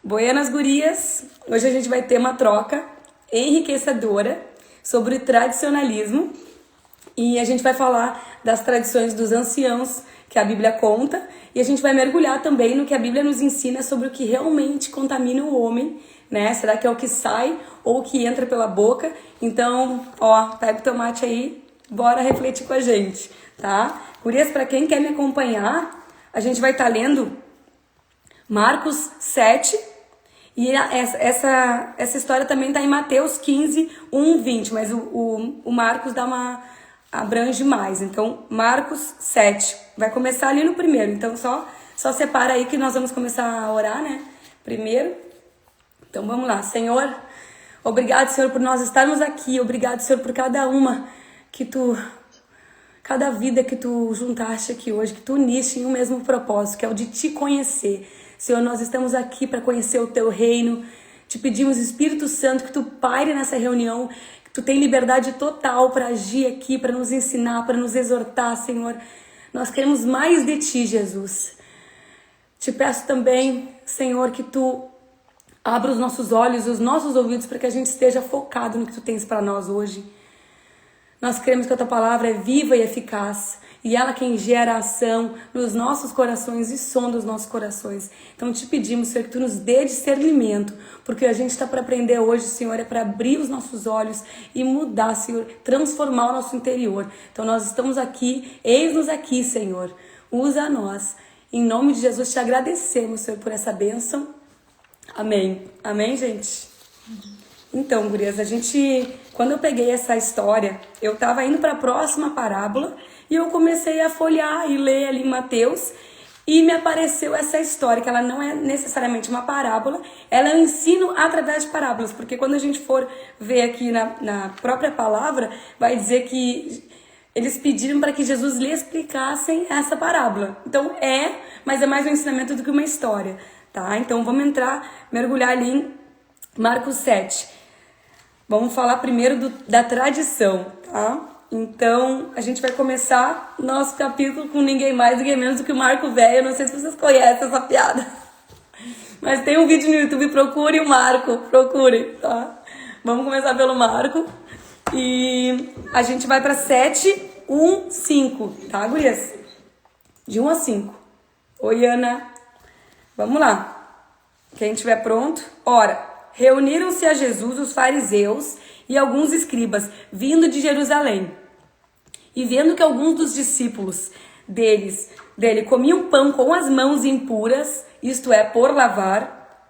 Buenas gurias, hoje a gente vai ter uma troca enriquecedora sobre tradicionalismo e a gente vai falar das tradições dos anciãos que a Bíblia conta e a gente vai mergulhar também no que a Bíblia nos ensina sobre o que realmente contamina o homem, né? Será que é o que sai ou o que entra pela boca? Então, pega o teu mate aí, bora refletir com a gente, tá? Gurias, para quem quer me acompanhar, a gente vai estar lendo Marcos 7, e essa história também está em Mateus 15, 1, 20, mas o Marcos abrange mais. Então, Marcos 7, vai começar ali no primeiro. Então, só separa aí que nós vamos começar a orar, né? Primeiro. Então, vamos lá. Senhor, obrigado, Senhor, por nós estarmos aqui. Obrigado, Senhor, por cada vida que tu juntaste aqui hoje, que tu uniste em um mesmo propósito, que é o de te conhecer. Senhor, nós estamos aqui para conhecer o teu reino. Te pedimos, Espírito Santo, que tu paire nessa reunião, que tu tenha liberdade total para agir aqui, para nos ensinar, para nos exortar, Senhor. Nós queremos mais de ti, Jesus. Te peço também, Senhor, que tu abra os nossos olhos, os nossos ouvidos, para que a gente esteja focado no que tu tens para nós hoje. Nós cremos que a tua palavra é viva e eficaz, e ela quem gera ação nos nossos corações e sonda os nossos corações. Então te pedimos, Senhor, que tu nos dê discernimento, porque a gente está para aprender hoje, Senhor, é para abrir os nossos olhos e mudar, Senhor, transformar o nosso interior. Então nós estamos aqui, eis-nos aqui, Senhor, usa nós. Em nome de Jesus te agradecemos, Senhor, por essa bênção. Amém. Amém, gente? Então, gurias, quando eu peguei essa história, eu estava indo para a próxima parábola e eu comecei a folhear e ler ali em Mateus e me apareceu essa história, que ela não é necessariamente uma parábola, ela é um ensino através de parábolas, porque quando a gente for ver aqui na própria palavra, vai dizer que eles pediram para que Jesus lhe explicassem essa parábola. Então mas é mais um ensinamento do que uma história, tá? Então vamos mergulhar ali em Marcos 7. Vamos falar primeiro da tradição, tá? Então, a gente vai começar nosso capítulo com ninguém mais, ninguém menos do que o Marco Velho. Eu não sei se vocês conhecem essa piada. Mas tem um vídeo no YouTube, procure o Marco, procure, tá? Vamos começar pelo Marco. E a gente vai para 7, 1, 5, tá, gurias? De 1 a 5. Oi, Ana. Vamos lá. Quem estiver pronto, ora. Reuniram-se a Jesus os fariseus e alguns escribas, vindo de Jerusalém. E vendo que alguns dos discípulos dele comiam pão com as mãos impuras, isto é, por lavar,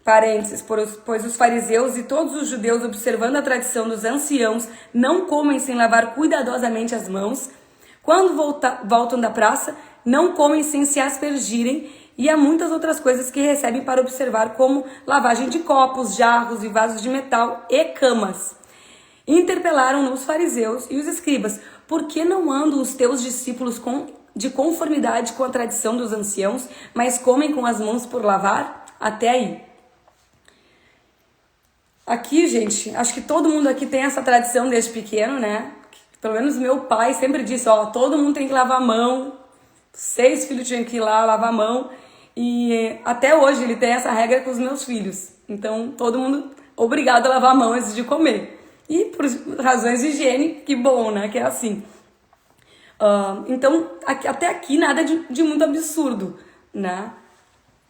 parênteses, pois os fariseus e todos os judeus, observando a tradição dos anciãos, não comem sem lavar cuidadosamente as mãos. Quando voltam da praça, não comem sem se aspergirem, e há muitas outras coisas que recebem para observar, como lavagem de copos, jarros e vasos de metal e camas. Interpelaram-no os fariseus e os escribas: por que não andam os teus discípulos de conformidade com a tradição dos anciãos, mas comem com as mãos por lavar? Até aí. Aqui, gente, acho que todo mundo aqui tem essa tradição desde pequeno, né? Pelo menos meu pai sempre disse, todo mundo tem que lavar a mão. 6 filhos tinham que ir lá lavar a mão. E até hoje ele tem essa regra com os meus filhos. Então, todo mundo obrigado a lavar a mão antes de comer. E por razões de higiene, que bom, né? Que é assim. Então, até aqui nada de muito absurdo, né?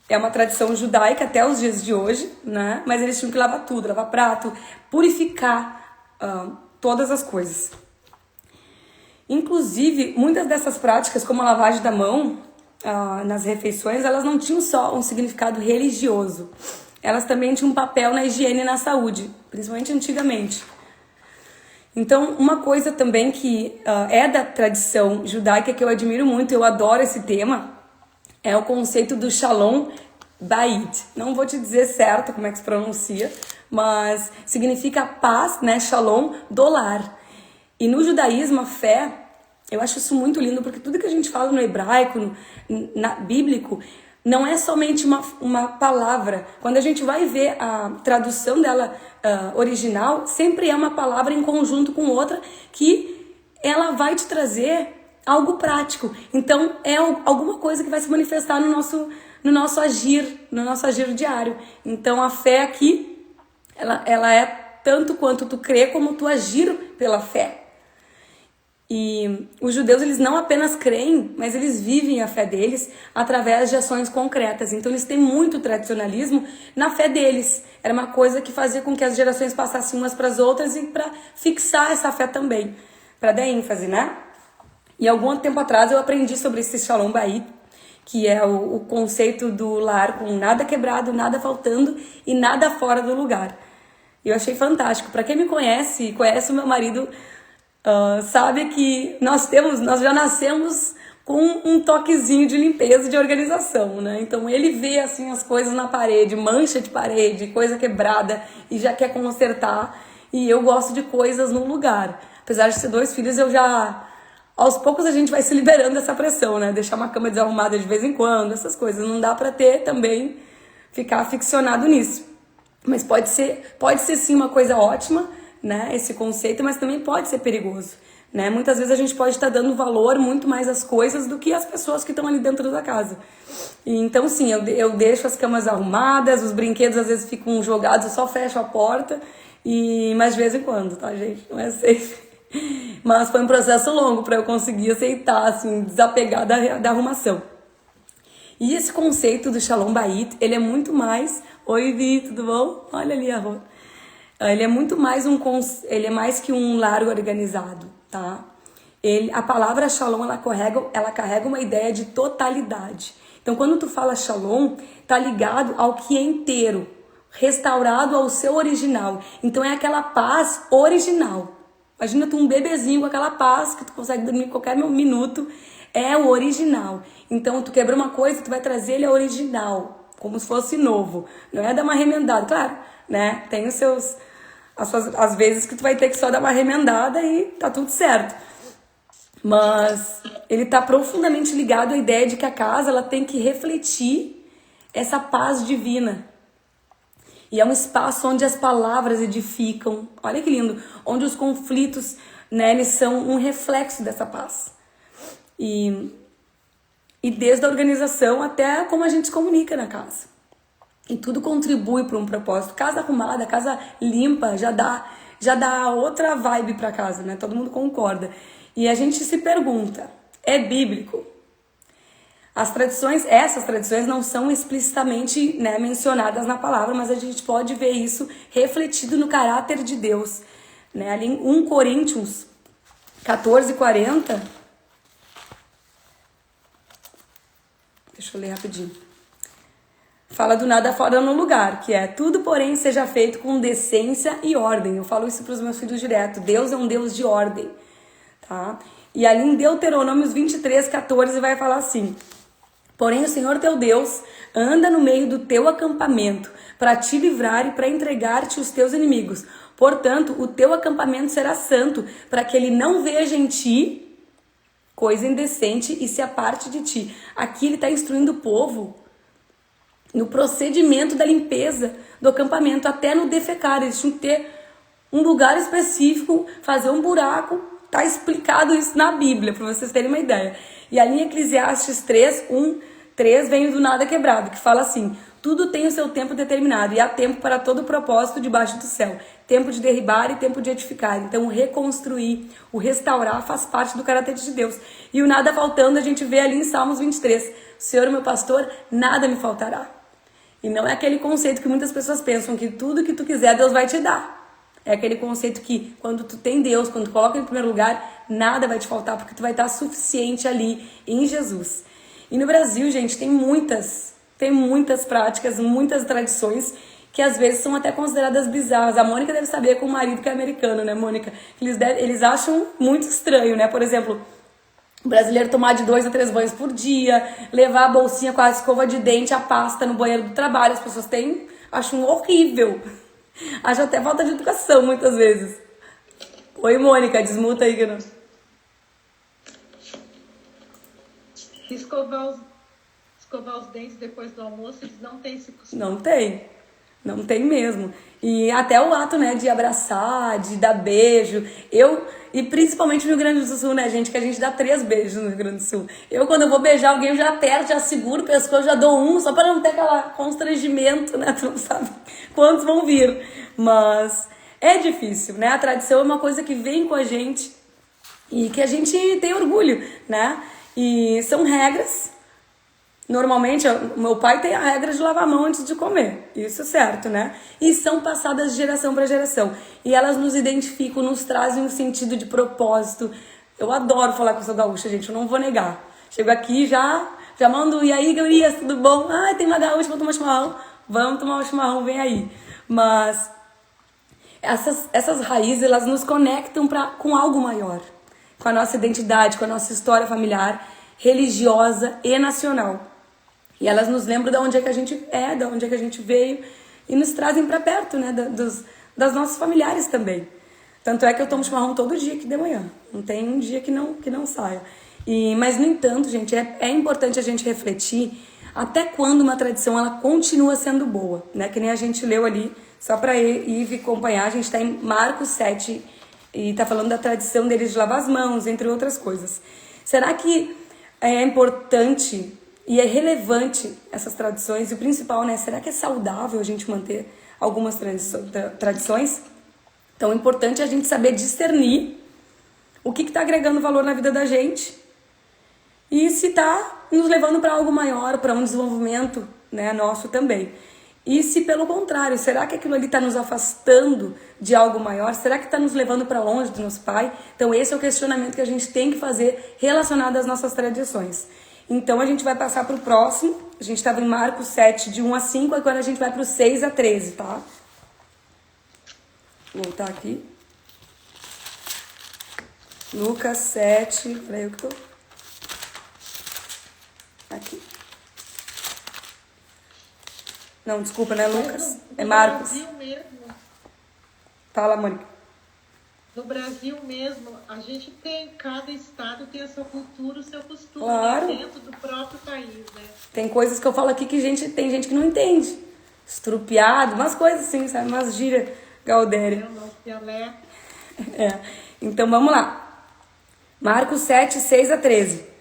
É uma tradição judaica até os dias de hoje, né? Mas eles tinham que lavar tudo, lavar prato, purificar todas as coisas. Inclusive, muitas dessas práticas, como a lavagem da mão nas refeições, elas não tinham só um significado religioso. Elas também tinham um papel na higiene e na saúde, principalmente antigamente. Então, uma coisa também que é da tradição judaica, que eu admiro muito, eu adoro esse tema, é o conceito do Shalom Bayit. Não vou te dizer certo como é que se pronuncia, mas significa paz, né? Shalom do lar. E no judaísmo, a fé, eu acho isso muito lindo, porque tudo que a gente fala no hebraico, bíblico, não é somente uma palavra. Quando a gente vai ver a tradução dela original, sempre é uma palavra em conjunto com outra que ela vai te trazer algo prático. Então, é alguma coisa que vai se manifestar no no nosso agir diário. Então a fé aqui, ela é tanto quanto tu crê como tu agir pela fé. E os judeus, eles não apenas creem, mas eles vivem a fé deles através de ações concretas. Então eles têm muito tradicionalismo na fé deles. Era uma coisa que fazia com que as gerações passassem umas para as outras e para fixar essa fé também, para dar ênfase, né? E algum tempo atrás eu aprendi sobre esse Shalom Bayit, que é o conceito do lar com nada quebrado, nada faltando e nada fora do lugar. E eu achei fantástico. Para quem me conhece o meu marido, sabe que nós já nascemos com um toquezinho de limpeza, de organização, né? Então ele vê assim as coisas na parede, mancha de parede, coisa quebrada e já quer consertar. E eu gosto de coisas no lugar. Apesar de ter 2 filhos, aos poucos a gente vai se liberando dessa pressão, né? Deixar uma cama desarrumada de vez em quando, essas coisas. Não dá pra também ficar ficcionado nisso. Mas pode ser sim uma coisa ótima, né? Esse conceito, mas também pode ser perigoso, né? Muitas vezes a gente pode estar dando valor muito mais às coisas do que às pessoas que estão ali dentro da casa. E, então, sim, eu deixo as camas arrumadas, os brinquedos às vezes ficam jogados, eu só fecho a porta, mas de vez em quando, tá, gente? Não é safe. Mas foi um processo longo para eu conseguir aceitar, assim, desapegar da arrumação. E esse conceito do Shalom Bayit, ele é muito mais... Oi, Vi, tudo bom? Olha ali a Rô. Ele é muito mais ele é mais que um lar organizado, tá? A palavra Shalom, ela carrega uma ideia de totalidade. Então, quando tu fala Shalom, tá ligado ao que é inteiro, restaurado ao seu original. Então, é aquela paz original. Imagina tu um bebezinho com aquela paz que tu consegue dormir qualquer minuto. É o original. Então, tu quebra uma coisa, tu vai trazer ele ao original, como se fosse novo. Não é dar uma remendada, claro, né? Tem as vezes que tu vai ter que só dar uma remendada e tá tudo certo. Mas ele tá profundamente ligado à ideia de que a casa, ela tem que refletir essa paz divina. E é um espaço onde as palavras edificam. Olha que lindo. Onde os conflitos, né, eles são um reflexo dessa paz. E desde a organização até como a gente se comunica na casa. E tudo contribui para um propósito. Casa arrumada, casa limpa, já dá outra vibe para casa, né? Todo mundo concorda. E a gente se pergunta, é bíblico? Essas tradições não são explicitamente, né, mencionadas na palavra, mas a gente pode ver isso refletido no caráter de Deus, né? Ali em 1 Coríntios 14:40, deixa eu ler rapidinho, fala do nada fora no lugar, que é tudo, porém, seja feito com decência e ordem. Eu falo isso para os meus filhos direto. Deus é um Deus de ordem, tá? E ali em Deuteronômios 23:14 vai falar assim: porém o Senhor teu Deus anda no meio do teu acampamento para te livrar e para entregar-te os teus inimigos. Portanto, o teu acampamento será santo, para que ele não veja em ti coisa indecente e se aparte de ti. Aqui ele está instruindo o povo no procedimento da limpeza do acampamento, até no defecar. Eles tinham que ter um lugar específico, fazer um buraco. Tá explicado isso na Bíblia, para vocês terem uma ideia. E ali em Eclesiastes 3:1-3 vem o do nada quebrado, que fala assim: tudo tem o seu tempo determinado, e há tempo para todo o propósito debaixo do céu. Tempo de derribar e tempo de edificar. Então, o reconstruir, o restaurar faz parte do caráter de Deus. E o nada faltando, a gente vê ali em Salmos 23. Senhor, meu pastor, nada me faltará. E não é aquele conceito que muitas pessoas pensam, que tudo que tu quiser, Deus vai te dar. É aquele conceito que quando tu tem Deus, quando tu coloca em primeiro lugar, nada vai te faltar, porque tu vai estar suficiente ali em Jesus. E no Brasil, gente, tem muitas práticas, muitas tradições que às vezes são até consideradas bizarras. A Mônica deve saber com o marido que é americano, né, Mônica? Eles acham muito estranho, né? Por exemplo, o brasileiro tomar de 2 a 3 banhos por dia, levar a bolsinha com a escova de dente, a pasta no banheiro do trabalho. As pessoas acham horrível. Acho até falta de educação, muitas vezes. Oi, Mônica, desmuta aí que não... Escovar os dentes depois do almoço, eles não têm esse costume. Não tem. Não tem mesmo. E até o ato, né, de abraçar, de dar beijo. E principalmente no Rio Grande do Sul, né, gente, que a gente dá 3 beijos no Rio Grande do Sul. Eu, quando eu vou beijar alguém, eu já aperto, já seguro o pescoço, já dou um, só para não ter aquela constrangimento, né, tu não sabe quantos vão vir. Mas é difícil, né, a tradição é uma coisa que vem com a gente e que a gente tem orgulho, né, e são regras. Normalmente, o meu pai tem a regra de lavar a mão antes de comer, isso é certo, né? E são passadas de geração para geração. E elas nos identificam, nos trazem um sentido de propósito. Eu adoro falar com eu sou gaúcha, gente, eu não vou negar. Chego aqui, já mando, e aí, gurias, tudo bom? Ah, tem uma gaúcha, vamos tomar chimarrão? Vamos tomar um chimarrão, vem aí. Mas essas raízes, elas nos conectam com algo maior. Com a nossa identidade, com a nossa história familiar, religiosa e nacional. E elas nos lembram de onde é que a gente é, de onde é que a gente veio e nos trazem para perto, né, das nossos familiares também. Tanto é que eu tomo chimarrão todo dia aqui de manhã. Não tem um dia que não saia. Mas, no entanto, gente, é importante a gente refletir até quando uma tradição ela continua sendo boa, né? Que nem a gente leu ali, só para ir acompanhar, a gente está em Marcos 7 e está falando da tradição deles de lavar as mãos, entre outras coisas. Será que é importante e é relevante essas tradições? E o principal, né? Será que é saudável a gente manter algumas tradições? Então é importante a gente saber discernir o que está agregando valor na vida da gente e se está nos levando para algo maior, para um desenvolvimento, né, nosso também. E se pelo contrário, será que aquilo ali está nos afastando de algo maior? Será que está nos levando para longe do nosso Pai? Então esse é o questionamento que a gente tem que fazer relacionado às nossas tradições. Então a gente vai passar para o próximo. A gente estava em Marcos 7, de 1 a 5, agora a gente vai para o 6 a 13, tá? Vou voltar aqui. Lucas 7, peraí, eu que tô... Aqui. Não, desculpa, né, Lucas? É Marcos. No Brasil mesmo. Fala, Mônica. No Brasil mesmo, a gente tem, cada estado tem a sua cultura, o seu costume, Claro. dentro do próprio país, né? Tem coisas que eu falo aqui que tem gente que não entende. Estrupiado, umas coisas assim, sabe? Umas gírias gaudéria. O nosso dialeto. É. Então vamos lá. Marcos 7, 6 a 13.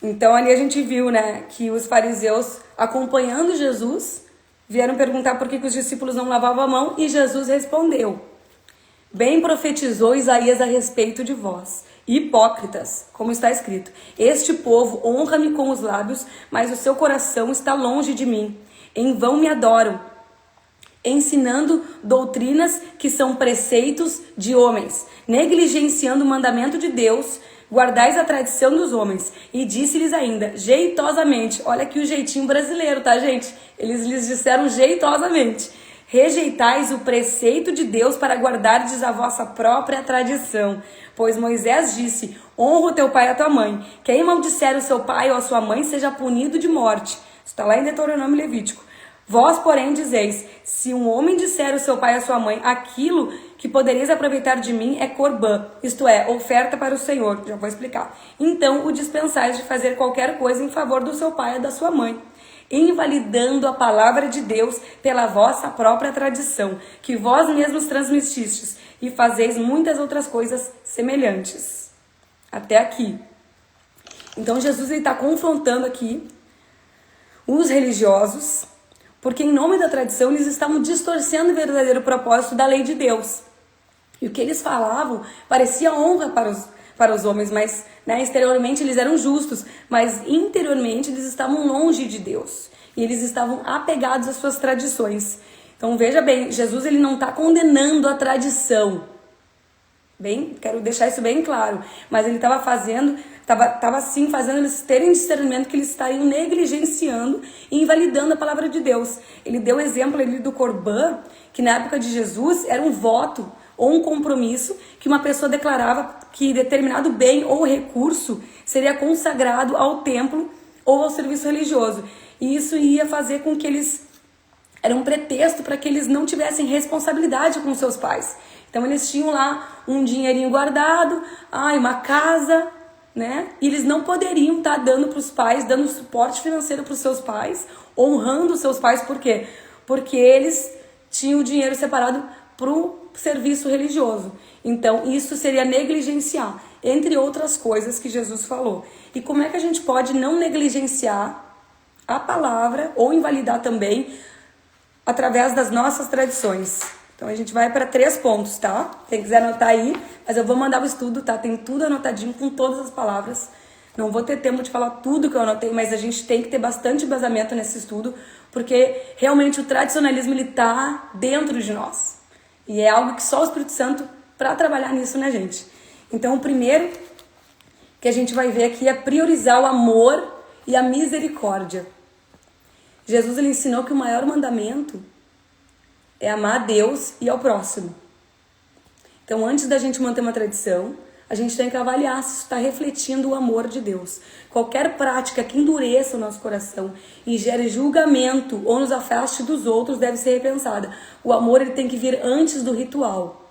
Então ali a gente viu, né, que os fariseus, acompanhando Jesus, vieram perguntar por que os discípulos não lavavam a mão, e Jesus respondeu: bem profetizou Isaías a respeito de vós, hipócritas, como está escrito: este povo honra-me com os lábios, mas o seu coração está longe de mim. Em vão me adoram, ensinando doutrinas que são preceitos de homens, negligenciando o mandamento de Deus. Guardais a tradição dos homens. E disse-lhes ainda, jeitosamente, olha aqui o jeitinho brasileiro, tá, gente? Eles lhes disseram jeitosamente: rejeitais o preceito de Deus para guardardes a vossa própria tradição. Pois Moisés disse: honra o teu pai e a tua mãe. Quem maldisser o seu pai ou a sua mãe seja punido de morte. Isso está lá em Deuteronômio Levítico. Vós, porém, dizeis: se um homem disser ao seu pai e à sua mãe, aquilo que podereis aproveitar de mim é corbã, isto é, oferta para o Senhor. Já vou explicar. Então o dispensais de fazer qualquer coisa em favor do seu pai ou da sua mãe, invalidando a palavra de Deus pela vossa própria tradição, que vós mesmos transmitistes, e fazeis muitas outras coisas semelhantes. Até aqui. Então Jesus está confrontando aqui os religiosos, porque em nome da tradição eles estavam distorcendo o verdadeiro propósito da lei de Deus. E o que eles falavam parecia honra para os homens, mas, né, exteriormente eles eram justos, mas interiormente eles estavam longe de Deus. E eles estavam apegados às suas tradições. Então veja bem, Jesus ele não está condenando a tradição. Bem, quero deixar isso bem claro. Mas ele estava sim fazendo eles terem discernimento que eles estariam negligenciando e invalidando a palavra de Deus. Ele deu o exemplo ali do corbã, que na época de Jesus era um voto ou um compromisso que uma pessoa declarava que determinado bem ou recurso seria consagrado ao templo ou ao serviço religioso. E isso ia fazer com que eles... Era um pretexto para que eles não tivessem responsabilidade com seus pais. Então eles tinham lá um dinheirinho guardado, uma casa, né? E eles não poderiam estar dando para os pais, dando suporte financeiro para os seus pais, honrando os seus pais, por quê? porque eles tinham o dinheiro separado para o serviço religioso. Então, isso seria negligenciar, entre outras coisas que Jesus falou. E como é que a gente pode não negligenciar a palavra ou invalidar também através das nossas tradições? Então, a gente vai para 3 pontos, tá? Quem quiser anotar aí, mas eu vou mandar o estudo, tá? Tem tudo anotadinho com todas as palavras. Não vou ter tempo de falar tudo que eu anotei, mas a gente tem que ter bastante embasamento nesse estudo, porque realmente o tradicionalismo, ele tá dentro de nós. E é algo que só o Espírito Santo para trabalhar nisso, né, gente? Então, o primeiro que a gente vai ver aqui é priorizar o amor e a misericórdia. Jesus, ele ensinou que o maior mandamento é amar a Deus e ao próximo. Então, antes da gente manter uma tradição, a gente tem que avaliar se isso está refletindo o amor de Deus. Qualquer prática que endureça o nosso coração e gere julgamento ou nos afaste dos outros deve ser repensada. O amor, ele tem que vir antes do ritual.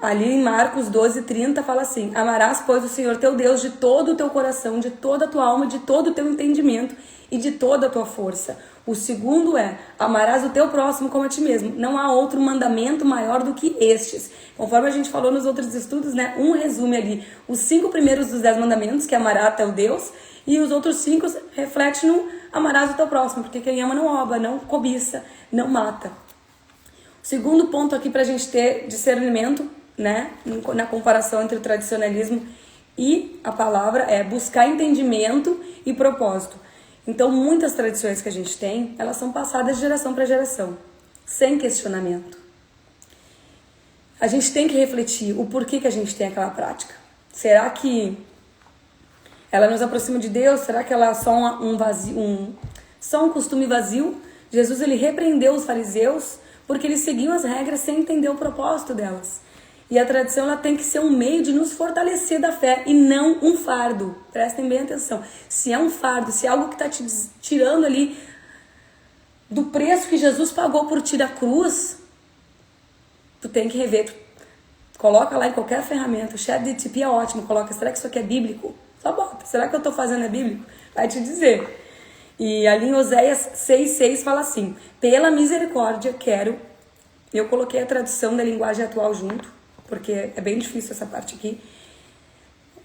Ali em Marcos 12:30 fala assim: amarás, pois, o Senhor teu Deus de todo o teu coração, de toda a tua alma, de todo o teu entendimento e de toda a tua força. O segundo é: amarás o teu próximo como a ti mesmo. Não há outro mandamento maior do que estes. Conforme a gente falou nos outros estudos, né? Um resume ali os 5 primeiros dos 10 mandamentos, que é amarás teu Deus, e os outros 5 refletem no amarás o teu próximo, porque quem ama não rouba, não cobiça, não mata. Segundo ponto aqui para a gente ter discernimento, né, na comparação entre o tradicionalismo e a palavra, é buscar entendimento e propósito. Então, muitas tradições que a gente tem, elas são passadas de geração para geração, sem questionamento. A gente tem que refletir o porquê que a gente tem aquela prática. Será que ela nos aproxima de Deus? Será que ela é só só um costume vazio? Jesus, ele repreendeu os fariseus porque eles seguiam as regras sem entender o propósito delas. E a tradição, ela tem que ser um meio de nos fortalecer da fé e não um fardo. Prestem bem atenção. Se é um fardo, se é algo que está te tirando ali do preço que Jesus pagou por ti da cruz, tu tem que rever. Coloca lá em qualquer ferramenta. O ChatGPT é ótimo. Coloca: será que isso aqui é bíblico? Só bota. Será que eu estou fazendo é bíblico? Vai te dizer. E ali em Oséias 6:6 fala assim: pela misericórdia quero... Eu coloquei a tradução da linguagem atual junto, porque é bem difícil essa parte aqui.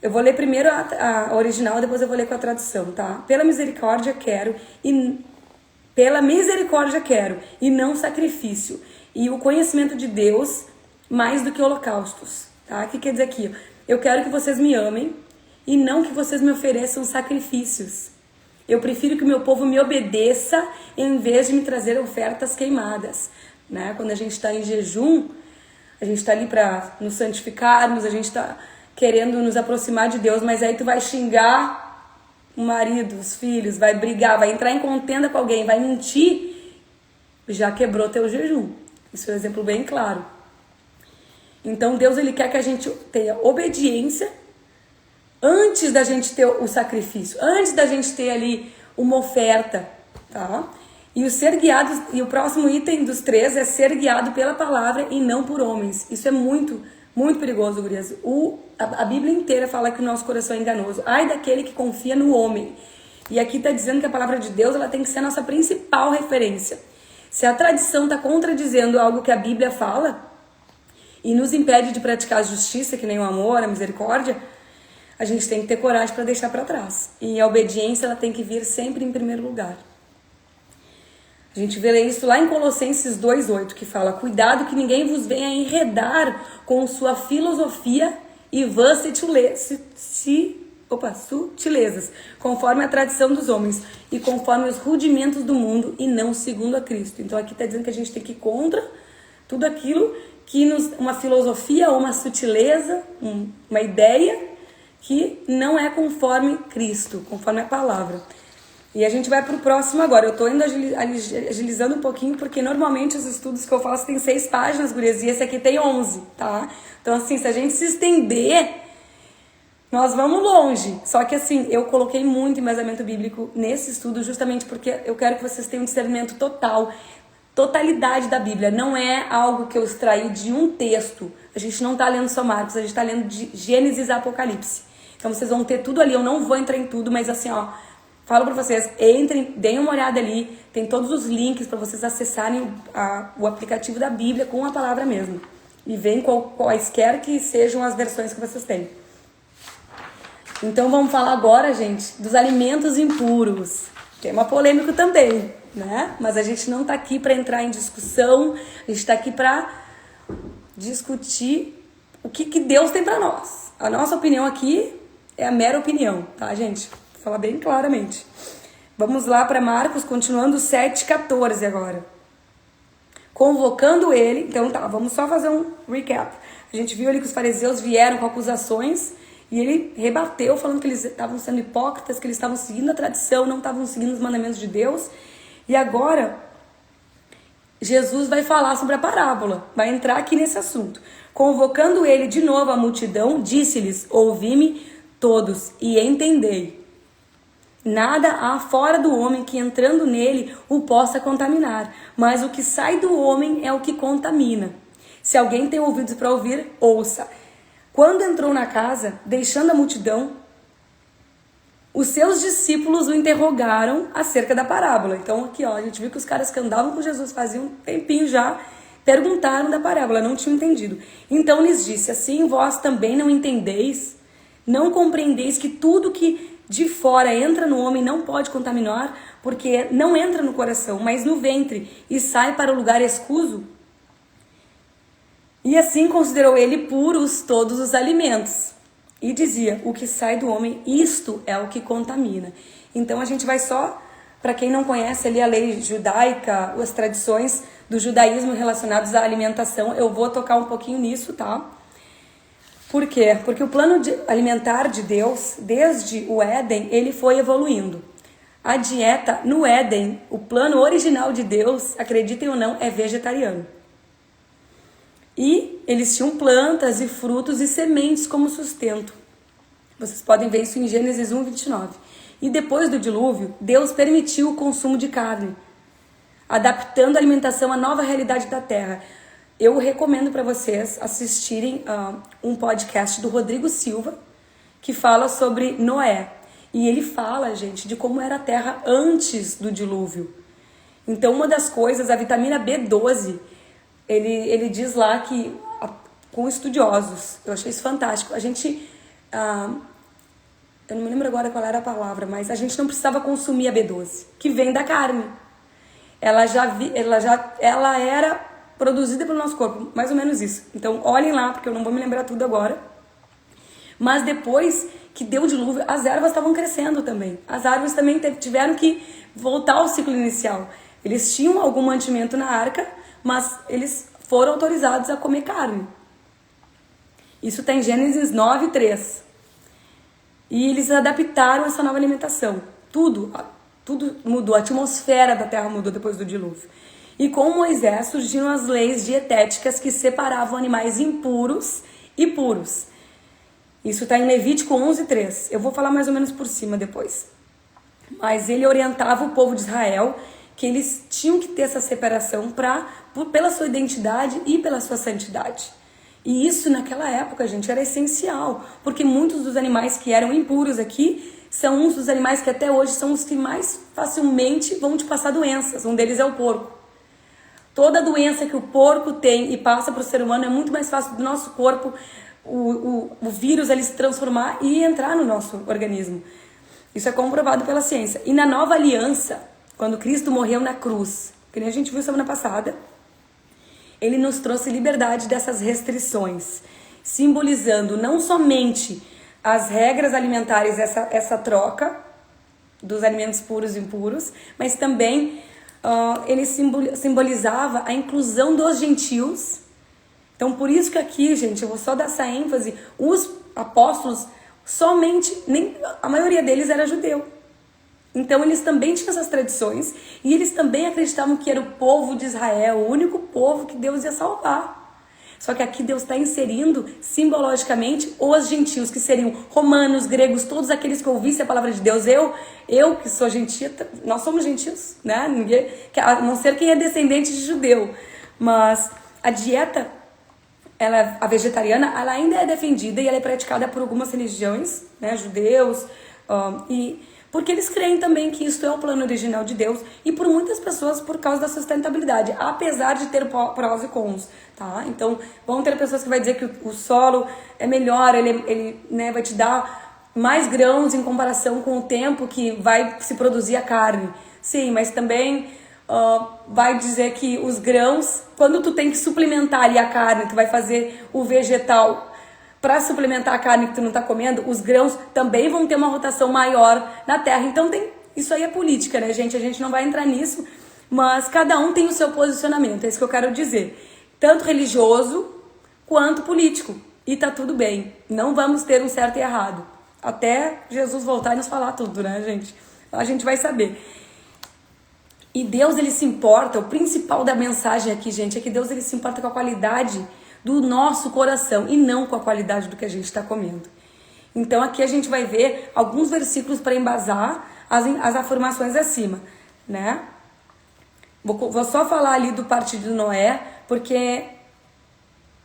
Eu vou ler primeiro a original, depois eu vou ler com a tradução, tá? Pela misericórdia quero e não sacrifício, e o conhecimento de Deus mais do que holocaustos, tá? O que quer dizer aqui? Eu quero que vocês me amem e não que vocês me ofereçam sacrifícios. Eu prefiro que o meu povo me obedeça em vez de me trazer ofertas queimadas, né? Quando a gente está em jejum, a gente está ali para nos santificarmos, a gente está querendo nos aproximar de Deus, mas aí tu vai xingar o marido, os filhos, vai brigar, vai entrar em contenda com alguém, vai mentir, já quebrou teu jejum. Isso é um exemplo bem claro. Então Deus, ele quer que a gente tenha obediência antes da gente ter o sacrifício, antes da gente ter ali uma oferta, tá? E o ser guiado, e o próximo item dos 3 é ser guiado pela palavra e não por homens. Isso é muito, muito perigoso, gurias. A Bíblia inteira fala que o nosso coração é enganoso. Ai daquele que confia no homem. E aqui está dizendo que a palavra de Deus, ela tem que ser a nossa principal referência. Se a tradição está contradizendo algo que a Bíblia fala e nos impede de praticar a justiça, que nem o amor, a misericórdia, a gente tem que ter coragem para deixar para trás. E a obediência, ela tem que vir sempre em primeiro lugar. A gente vê isso lá em Colossenses 2:8, que fala: cuidado que ninguém vos venha enredar com sua filosofia e vãs sutilezas, conforme a tradição dos homens e conforme os rudimentos do mundo e não segundo a Cristo. Então aqui está dizendo que a gente tem que ir contra tudo aquilo que uma filosofia ou uma sutileza, uma ideia que não é conforme Cristo, conforme a palavra. E a gente vai para o próximo agora. Eu estou indo agilizando um pouquinho, porque normalmente os estudos que eu faço tem 6 páginas, gurias, e esse aqui tem 11, tá? Então, assim, se a gente se estender, nós vamos longe. Só que, assim, eu coloquei muito embasamento bíblico nesse estudo, justamente porque eu quero que vocês tenham um discernimento totalidade da Bíblia. Não é algo que eu extraí de um texto. A gente não está lendo só Marcos, a gente está lendo de Gênesis a Apocalipse. Então, vocês vão ter tudo ali. Eu não vou entrar em tudo, mas, assim, ó, falo para vocês, entrem, deem uma olhada ali, tem todos os links para vocês acessarem o aplicativo da Bíblia com a palavra mesmo. E veem quaisquer que sejam as versões que vocês têm. Então vamos falar agora, gente, dos alimentos impuros. Tema polêmico também, né? Mas a gente não tá aqui para entrar em discussão, a gente tá aqui para discutir o que Deus tem para nós. A nossa opinião aqui é a mera opinião, tá, gente? Vou falar bem claramente. Vamos lá para Marcos, continuando 7,14 agora. Convocando ele, então tá, vamos só fazer um recap. A gente viu ali que os fariseus vieram com acusações e ele rebateu, falando que eles estavam sendo hipócritas, que eles estavam seguindo a tradição, não estavam seguindo os mandamentos de Deus. E agora, Jesus vai falar sobre a parábola, vai entrar aqui nesse assunto. Convocando ele de novo a multidão, disse-lhes: ouvi-me todos e entendei. Nada há fora do homem que entrando nele o possa contaminar, mas o que sai do homem é o que contamina. Se alguém tem ouvidos para ouvir, ouça. Quando entrou na casa, deixando a multidão, os seus discípulos o interrogaram acerca da parábola. Então aqui ó, a gente viu que os caras que andavam com Jesus faziam um tempinho já, perguntaram da parábola, não tinham entendido. Então lhes disse: assim vós também não entendeis? Não compreendeis que tudo que de fora entra no homem não pode contaminar, porque não entra no coração, mas no ventre, e sai para o lugar escuso? E assim considerou ele puros todos os alimentos. E dizia: o que sai do homem, isto é o que contamina. Então a gente vai só, para quem não conhece ali a lei judaica, as tradições do judaísmo relacionadas à alimentação, eu vou tocar um pouquinho nisso, tá? Por quê? Porque o plano alimentar de Deus, desde o Éden, ele foi evoluindo. A dieta no Éden, o plano original de Deus, acreditem ou não, é vegetariano. E eles tinham plantas e frutos e sementes como sustento. Vocês podem ver isso em Gênesis 1:29. E depois do dilúvio, Deus permitiu o consumo de carne, adaptando a alimentação à nova realidade da terra. Eu recomendo para vocês assistirem um podcast do Rodrigo Silva, que fala sobre Noé. E ele fala, gente, de como era a terra antes do dilúvio. Então, uma das coisas, a vitamina B12, ele diz lá que, com estudiosos, eu achei isso fantástico. A gente, eu não me lembro agora qual era a palavra, mas a gente não precisava consumir a B12, que vem da carne. Ela era produzida pelo nosso corpo, mais ou menos isso. Então, olhem lá, porque eu não vou me lembrar tudo agora. Mas depois que deu o dilúvio, as ervas estavam crescendo também. As árvores também tiveram que voltar ao ciclo inicial. Eles tinham algum mantimento na arca, mas eles foram autorizados a comer carne. Isso está em Gênesis 9:3. E eles adaptaram essa nova alimentação. Tudo mudou, a atmosfera da terra mudou depois do dilúvio. E com Moisés surgiram as leis dietéticas que separavam animais impuros e puros. Isso está em Levítico 11:3. Eu vou falar mais ou menos por cima depois. Mas ele orientava o povo de Israel que eles tinham que ter essa separação pela sua identidade e pela sua santidade. E isso naquela época, gente, era essencial. Porque muitos dos animais que eram impuros aqui são uns dos animais que até hoje são os que mais facilmente vão te passar doenças. Um deles é o porco. Toda doença que o porco tem e passa para o ser humano é muito mais fácil do nosso corpo, o vírus ele se transformar e entrar no nosso organismo. Isso é comprovado pela ciência. E na nova aliança, quando Cristo morreu na cruz, que nem a gente viu semana passada, ele nos trouxe liberdade dessas restrições, simbolizando não somente as regras alimentares, essa troca dos alimentos puros e impuros, mas também ele simbolizava a inclusão dos gentios. Então, por isso que aqui, gente, eu vou só dar essa ênfase, os apóstolos, a maioria deles era judeu. Então, eles também tinham essas tradições e eles também acreditavam que era o povo de Israel, o único povo que Deus ia salvar. Só que aqui Deus está inserindo simbologicamente os gentios, que seriam romanos, gregos, todos aqueles que ouvissem a palavra de Deus. Eu que sou gentia, nós somos gentios, né? Ninguém, a não ser quem é descendente de judeu. Mas a dieta, a vegetariana, ela ainda é defendida e ela é praticada por algumas religiões, né? Judeus, Porque eles creem também que isso é o plano original de Deus e por muitas pessoas por causa da sustentabilidade, apesar de ter prós e cons, tá? Então, vão ter pessoas que vai dizer que o solo é melhor, ele né, vai te dar mais grãos em comparação com o tempo que vai se produzir a carne. Sim, mas também vai dizer que os grãos, quando tu tem que suplementar ali a carne, tu vai fazer o vegetal para suplementar a carne que tu não tá comendo, os grãos também vão ter uma rotação maior na terra. Então isso aí é política, né, gente? A gente não vai entrar nisso, mas cada um tem o seu posicionamento, é isso que eu quero dizer. Tanto religioso quanto político. E tá tudo bem. Não vamos ter um certo e errado. Até Jesus voltar e nos falar tudo, né, gente? A gente vai saber. E Deus, ele se importa, o principal da mensagem aqui, gente, é que Deus, ele se importa com a qualidade do nosso coração e não com a qualidade do que a gente está comendo. Então aqui a gente vai ver alguns versículos para embasar as afirmações acima, né? Vou só falar ali do partido de Noé, porque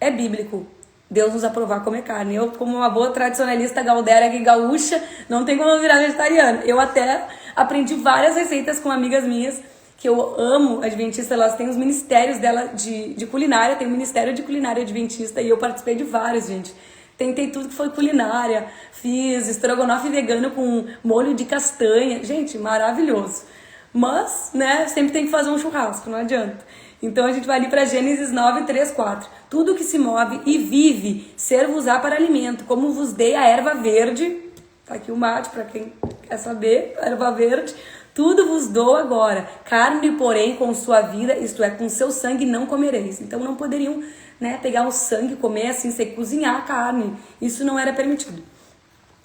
é bíblico. Deus nos aprovar comer carne. Eu, como uma boa tradicionalista gaudéria e gaúcha, não tem como eu virar vegetariana. Eu até aprendi várias receitas com amigas minhas, que eu amo, adventista, elas têm os ministérios dela de culinária, tem o Ministério de Culinária Adventista, e eu participei de vários, gente. Tentei tudo que foi culinária, fiz estrogonofe vegano com molho de castanha, gente, maravilhoso. Mas, né, sempre tem que fazer um churrasco, não adianta. Então a gente vai ali para Gênesis 9, 3, 4. Tudo que se move e vive, servo-usá para alimento, como vos dei a erva verde, tá aqui o mate para quem quer saber, a erva verde, tudo vos dou agora. Carne, porém, com sua vida, isto é, com seu sangue não comereis. Então não poderiam, né, pegar o sangue e comer assim, sem cozinhar a carne. Isso não era permitido.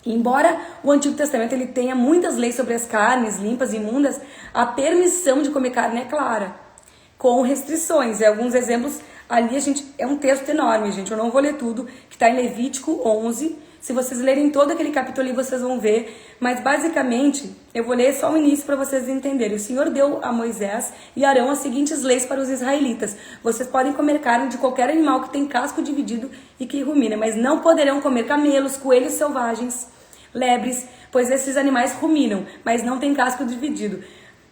Embora o Antigo Testamento ele tenha muitas leis sobre as carnes limpas e imundas, a permissão de comer carne é clara, com restrições. E alguns exemplos ali, é um texto enorme, gente. Eu não vou ler tudo, que está em Levítico 11. Se vocês lerem todo aquele capítulo ali, vocês vão ver. Mas basicamente, eu vou ler só o início para vocês entenderem. O Senhor deu a Moisés e Arão as seguintes leis para os israelitas. Vocês podem comer carne de qualquer animal que tem casco dividido e que rumina, mas não poderão comer camelos, coelhos selvagens, lebres, pois esses animais ruminam, mas não têm casco dividido.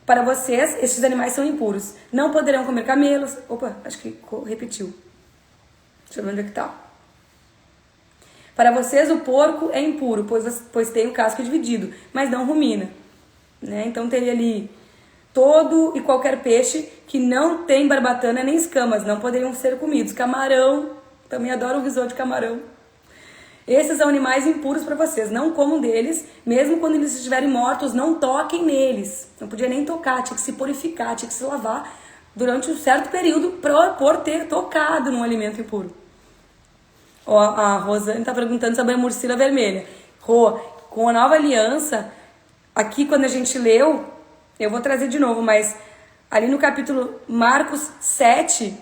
Para vocês, estes animais são impuros. Não poderão comer camelos. Opa, acho que repetiu. Deixa eu ver onde é que tá. Para vocês, o porco é impuro, pois tem o casco dividido, mas não rumina. Né? Então teria ali todo e qualquer peixe que não tem barbatana nem escamas, não poderiam ser comidos. Camarão, também adoro o risoto de camarão. Esses são animais impuros para vocês, não comam deles, mesmo quando eles estiverem mortos, não toquem neles. Não podia nem tocar, tinha que se purificar, tinha que se lavar durante um certo período por ter tocado num alimento impuro. Ó, a Rosane está perguntando sobre a murcila vermelha. Rô, com a nova aliança, aqui quando a gente leu, eu vou trazer de novo, mas ali no capítulo Marcos 7,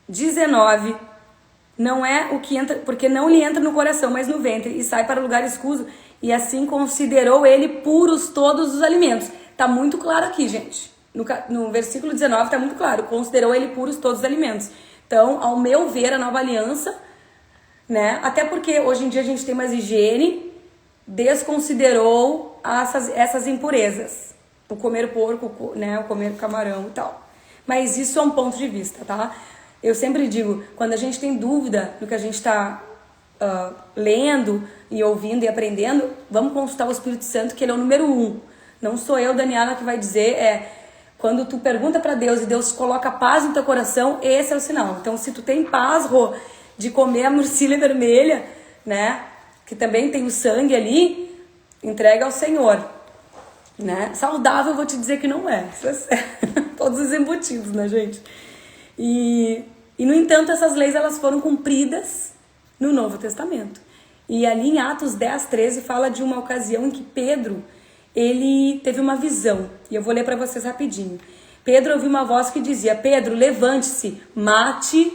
19... não é o que entra, porque não lhe entra no coração, mas no ventre, e sai para o lugar escuso, e assim considerou ele puros todos os alimentos. Tá muito claro aqui, gente. No versículo 19 tá muito claro, considerou ele puros todos os alimentos. Então, ao meu ver, a nova aliança, né, até porque hoje em dia a gente tem mais higiene, desconsiderou essas impurezas. O comer porco, né, o comer camarão e tal. Mas isso é um ponto de vista, tá? Eu sempre digo, quando a gente tem dúvida no que a gente está lendo e ouvindo e aprendendo, vamos consultar o Espírito Santo, que ele é o número 1. Não sou eu, Daniela, que vai dizer, quando tu pergunta para Deus e Deus coloca paz no teu coração, esse é o sinal. Então, se tu tem paz, Rô, de comer a murcilha vermelha, né, que também tem o sangue ali, entrega ao Senhor. Né? Saudável, eu vou te dizer que não é. Isso é sério. Todos os embutidos, né, gente? E, no entanto, essas leis elas foram cumpridas no Novo Testamento. E ali em Atos 10, 13, fala de uma ocasião em que Pedro, ele teve uma visão. E eu vou ler para vocês rapidinho. Pedro ouviu uma voz que dizia, Pedro, levante-se, mate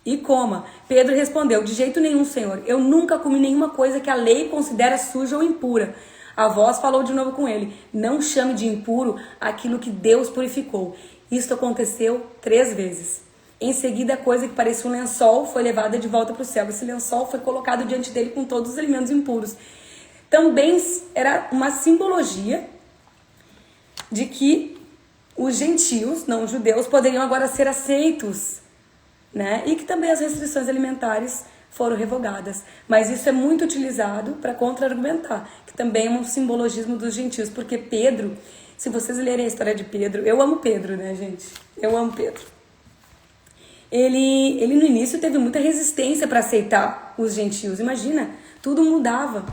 e coma. Pedro respondeu, de jeito nenhum, Senhor. Eu nunca comi nenhuma coisa que a lei considera suja ou impura. A voz falou de novo com ele, não chame de impuro aquilo que Deus purificou. Isto aconteceu 3 vezes. Em seguida, a coisa que parecia um lençol foi levada de volta para o céu. Esse lençol foi colocado diante dele com todos os alimentos impuros. também era uma simbologia de que os gentios, não os judeus, poderiam agora ser aceitos, né? E que também as restrições alimentares foram revogadas. Mas isso é muito utilizado para contra-argumentar, que também é um simbologismo dos gentios, porque Pedro, se vocês lerem a história de Pedro, eu amo Pedro, né, gente? Eu amo Pedro. Ele no início teve muita resistência para aceitar os gentios. Imagina, tudo mudava.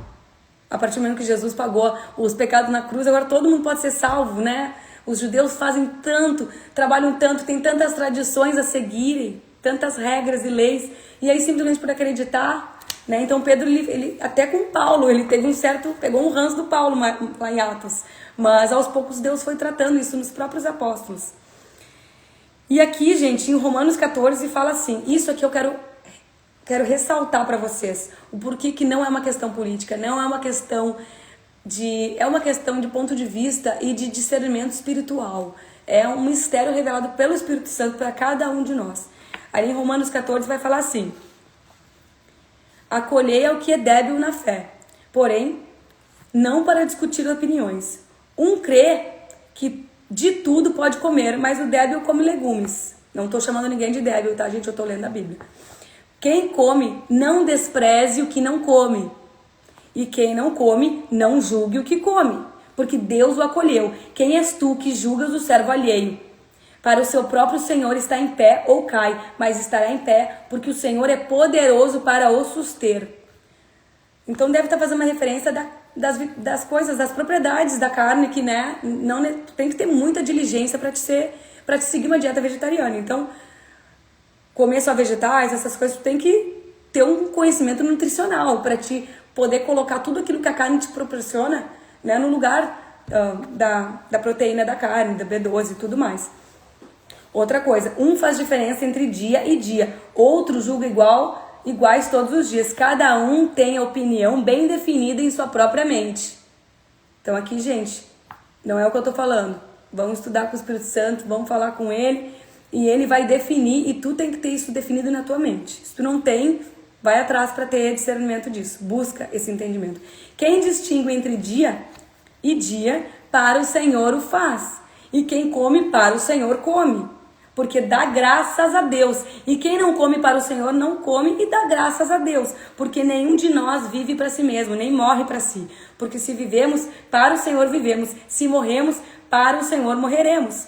A partir do momento que Jesus pagou os pecados na cruz, agora todo mundo pode ser salvo, né? Os judeus fazem tanto, trabalham tanto, têm tantas tradições a seguirem, tantas regras e leis, e aí simplesmente por acreditar, né? Então Pedro, ele até com Paulo, ele teve pegou um ranço do Paulo lá em Atos, mas aos poucos Deus foi tratando isso nos próprios apóstolos. E aqui, gente, em Romanos 14 fala assim, isso aqui eu quero ressaltar para vocês, o porquê que não é uma questão política, não é uma questão é uma questão de ponto de vista e de discernimento espiritual. É um mistério revelado pelo Espírito Santo para cada um de nós. Aí em Romanos 14 vai falar assim: acolhei ao que é débil na fé, porém, não para discutir opiniões. Um crê que de tudo pode comer, mas o débil come legumes. Não estou chamando ninguém de débil, tá, gente? Eu estou lendo a Bíblia. Quem come, não despreze o que não come. E quem não come, não julgue o que come, porque Deus o acolheu. Quem és tu que julgas o servo alheio? Para o seu próprio Senhor está em pé ou cai, mas estará em pé, porque o Senhor é poderoso para o suster. Então deve estar fazendo uma referência das coisas, das propriedades da carne, que, né, não tem que ter muita diligência para te seguir uma dieta vegetariana. Então, comer só vegetais, essas coisas, tu tem que ter um conhecimento nutricional para te poder colocar tudo aquilo que a carne te proporciona, né, no lugar da proteína da carne, da B12 e tudo mais. Outra coisa, um faz diferença entre dia e dia, outro julga iguais todos os dias. Cada um tem a opinião bem definida em sua própria mente. Então aqui, gente, não é o que eu tô falando. Vamos estudar com o Espírito Santo, vamos falar com ele, e ele vai definir, e tu tem que ter isso definido na tua mente. Se tu não tem, vai atrás para ter discernimento disso. Busca esse entendimento. Quem distingue entre dia e dia, para o Senhor o faz. E quem come, para o Senhor come. Porque dá graças a Deus. E quem não come para o Senhor, não come e dá graças a Deus. Porque nenhum de nós vive para si mesmo, nem morre para si. Porque se vivemos, para o Senhor vivemos. Se morremos, para o Senhor morreremos.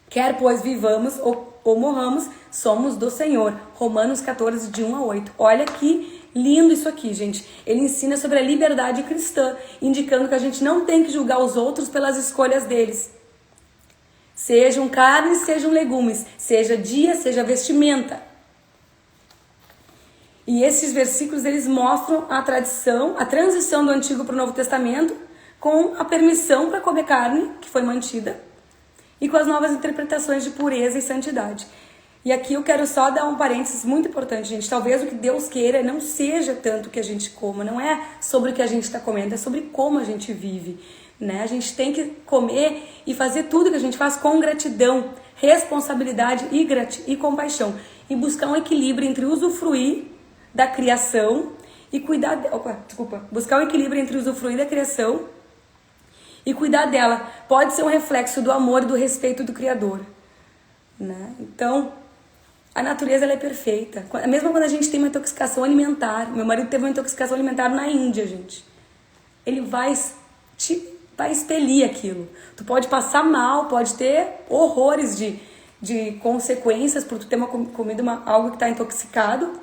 Quer pois vivamos ou morramos, somos do Senhor. Romanos 14, de 1 a 8. Olha que lindo isso aqui, gente. Ele ensina sobre a liberdade cristã, indicando que a gente não tem que julgar os outros pelas escolhas deles. Sejam carnes, sejam legumes, seja dia, seja vestimenta. E esses versículos, eles mostram a transição do Antigo para o Novo Testamento, com a permissão para comer carne, que foi mantida, e com as novas interpretações de pureza e santidade. E aqui eu quero só dar um parênteses muito importante, gente. Talvez o que Deus queira não seja tanto o que a gente coma, não é sobre o que a gente está comendo, é sobre como a gente vive, né? A gente tem que comer e fazer tudo que a gente faz com gratidão, responsabilidade e compaixão. E buscar um equilíbrio entre usufruir da criação e cuidar... buscar um equilíbrio entre usufruir da criação e cuidar dela. Pode ser um reflexo do amor e do respeito do Criador, né? Então, a natureza, ela é perfeita. Mesmo quando a gente tem uma intoxicação alimentar. Meu marido teve uma intoxicação alimentar na Índia, gente. Ele vai expelir aquilo. Tu pode passar mal, pode ter horrores de consequências por tu ter comido algo que está intoxicado,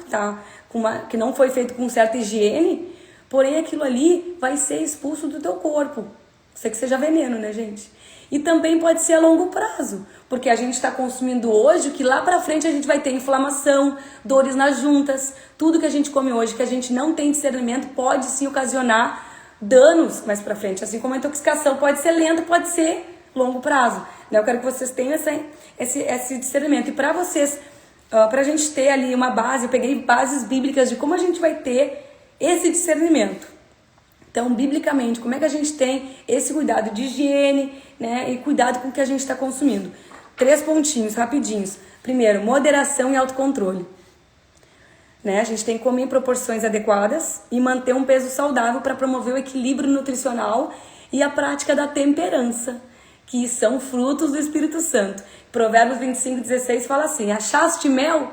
que não foi feito com certa higiene, porém aquilo ali vai ser expulso do teu corpo. Sei que seja veneno, né, gente? E também pode ser a longo prazo, porque a gente está consumindo hoje, que lá pra frente a gente vai ter inflamação, dores nas juntas, tudo que a gente come hoje, que a gente não tem discernimento, pode sim ocasionar danos mais pra frente, assim como a intoxicação pode ser lenta, pode ser longo prazo. Eu quero que vocês tenham esse discernimento. E para vocês, pra gente ter ali uma base, eu peguei bases bíblicas de como a gente vai ter esse discernimento. Então, biblicamente, como é que a gente tem esse cuidado de higiene, né, e cuidado com o que a gente está consumindo? 3 pontinhos, rapidinhos. Primeiro, moderação e autocontrole. né? A gente tem que comer em proporções adequadas e manter um peso saudável para promover o equilíbrio nutricional e a prática da temperança, que são frutos do Espírito Santo. Provérbios 25:16 fala assim: achaste mel?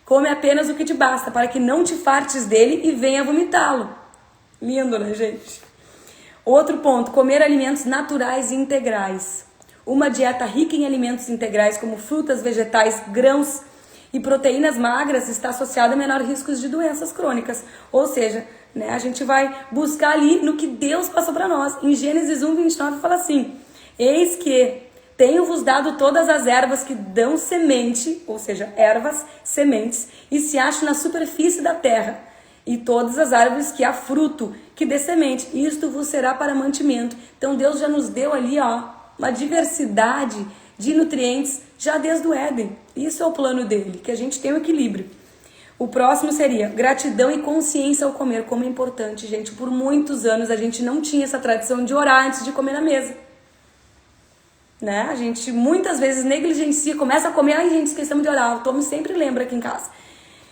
Come apenas o que te basta, para que não te fartes dele e venha vomitá-lo. Lindo, né, gente? Outro ponto, comer alimentos naturais e integrais. Uma dieta rica em alimentos integrais, como frutas, vegetais, grãos e proteínas magras, está associada a menor risco de doenças crônicas. Ou seja, né, a gente vai buscar ali no que Deus passou para nós. Em Gênesis 1:29 fala assim: eis que tenho-vos dado todas as ervas que dão semente, ou seja, ervas, sementes, e se acham na superfície da terra, e todas as árvores que há fruto, que dê semente, isto vos será para mantimento. Então Deus já nos deu ali, ó, uma diversidade de nutrientes já desde o Éden. Isso é o plano dele, que a gente tenha um equilíbrio. O próximo seria gratidão e consciência ao comer. Como é importante, gente. Por muitos anos a gente não tinha essa tradição de orar antes de comer na mesa, né? A gente muitas vezes negligencia, começa a comer, ai gente, esquecemos de orar. O Tom sempre lembra aqui em casa.